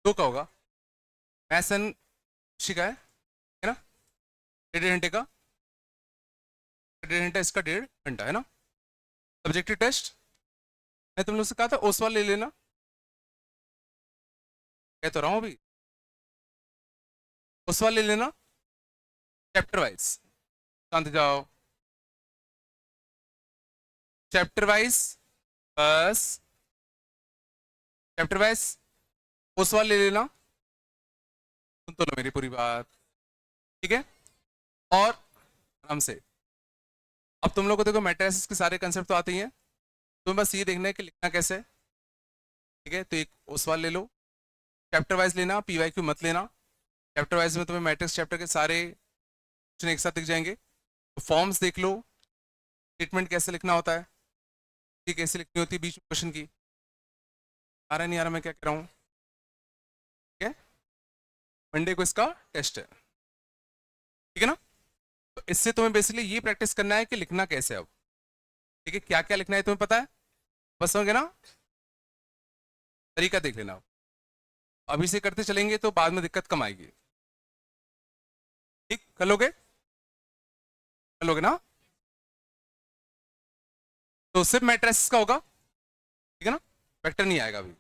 2 का होगा। मैसन का है ना, 1.5 घंटे का, 1.5 घंटा इसका, 1.5 घंटा है ना। सब्जेक्टिव टेस्ट मैं तुम लोग से कहा था ओसवाल ले लेना, कह तो रहा हूँ अभी, ओसवाल ले लेना चैप्टर वाइज। शांत जाओ, चैप्टर वाइज, बस चैप्टर वाइज ओसवाल ले लेना। सुन तो लो मेरी पूरी बात, ठीक है। और आराम से, अब तुम लोग को देखो मैट्रिसेस के सारे कंसेप्ट तो आते ही हैं, तुम्हें बस ये देखना है कि लिखना कैसे है, ठीक है। तो एक ओसवाल ले लो, चैप्टर वाइज लेना, पीवाईक्यू मत लेना। चैप्टर वाइज में तुम्हें मैट्रिक्स चैप्टर के सारे क्वेश्चन एक साथ दिख जाएंगे। तो फॉर्म्स देख लो, स्टेटमेंट कैसे लिखना होता है, ये कैसे लिखनी होती है बीच में क्वेश्चन की। आ रहा नहीं आ रहा मैं क्या कह रहा हूँ? ठीक है, मंडे को इसका टेस्ट है, ठीक है ना। तो इससे तुम्हें बेसिकली ये प्रैक्टिस करना है कि लिखना कैसे है अब, ठीक है। क्या क्या लिखना है तुम्हें पता है, बस समझ गए ना, तरीका देख लेना। अभी से करते चलेंगे तो बाद में दिक्कत कम आएगी, ठीक। कर लोगे, कर लोगे ना। तो सिर्फ मैट्रिसेस का होगा, ठीक है ना, वेक्टर नहीं आएगा अभी।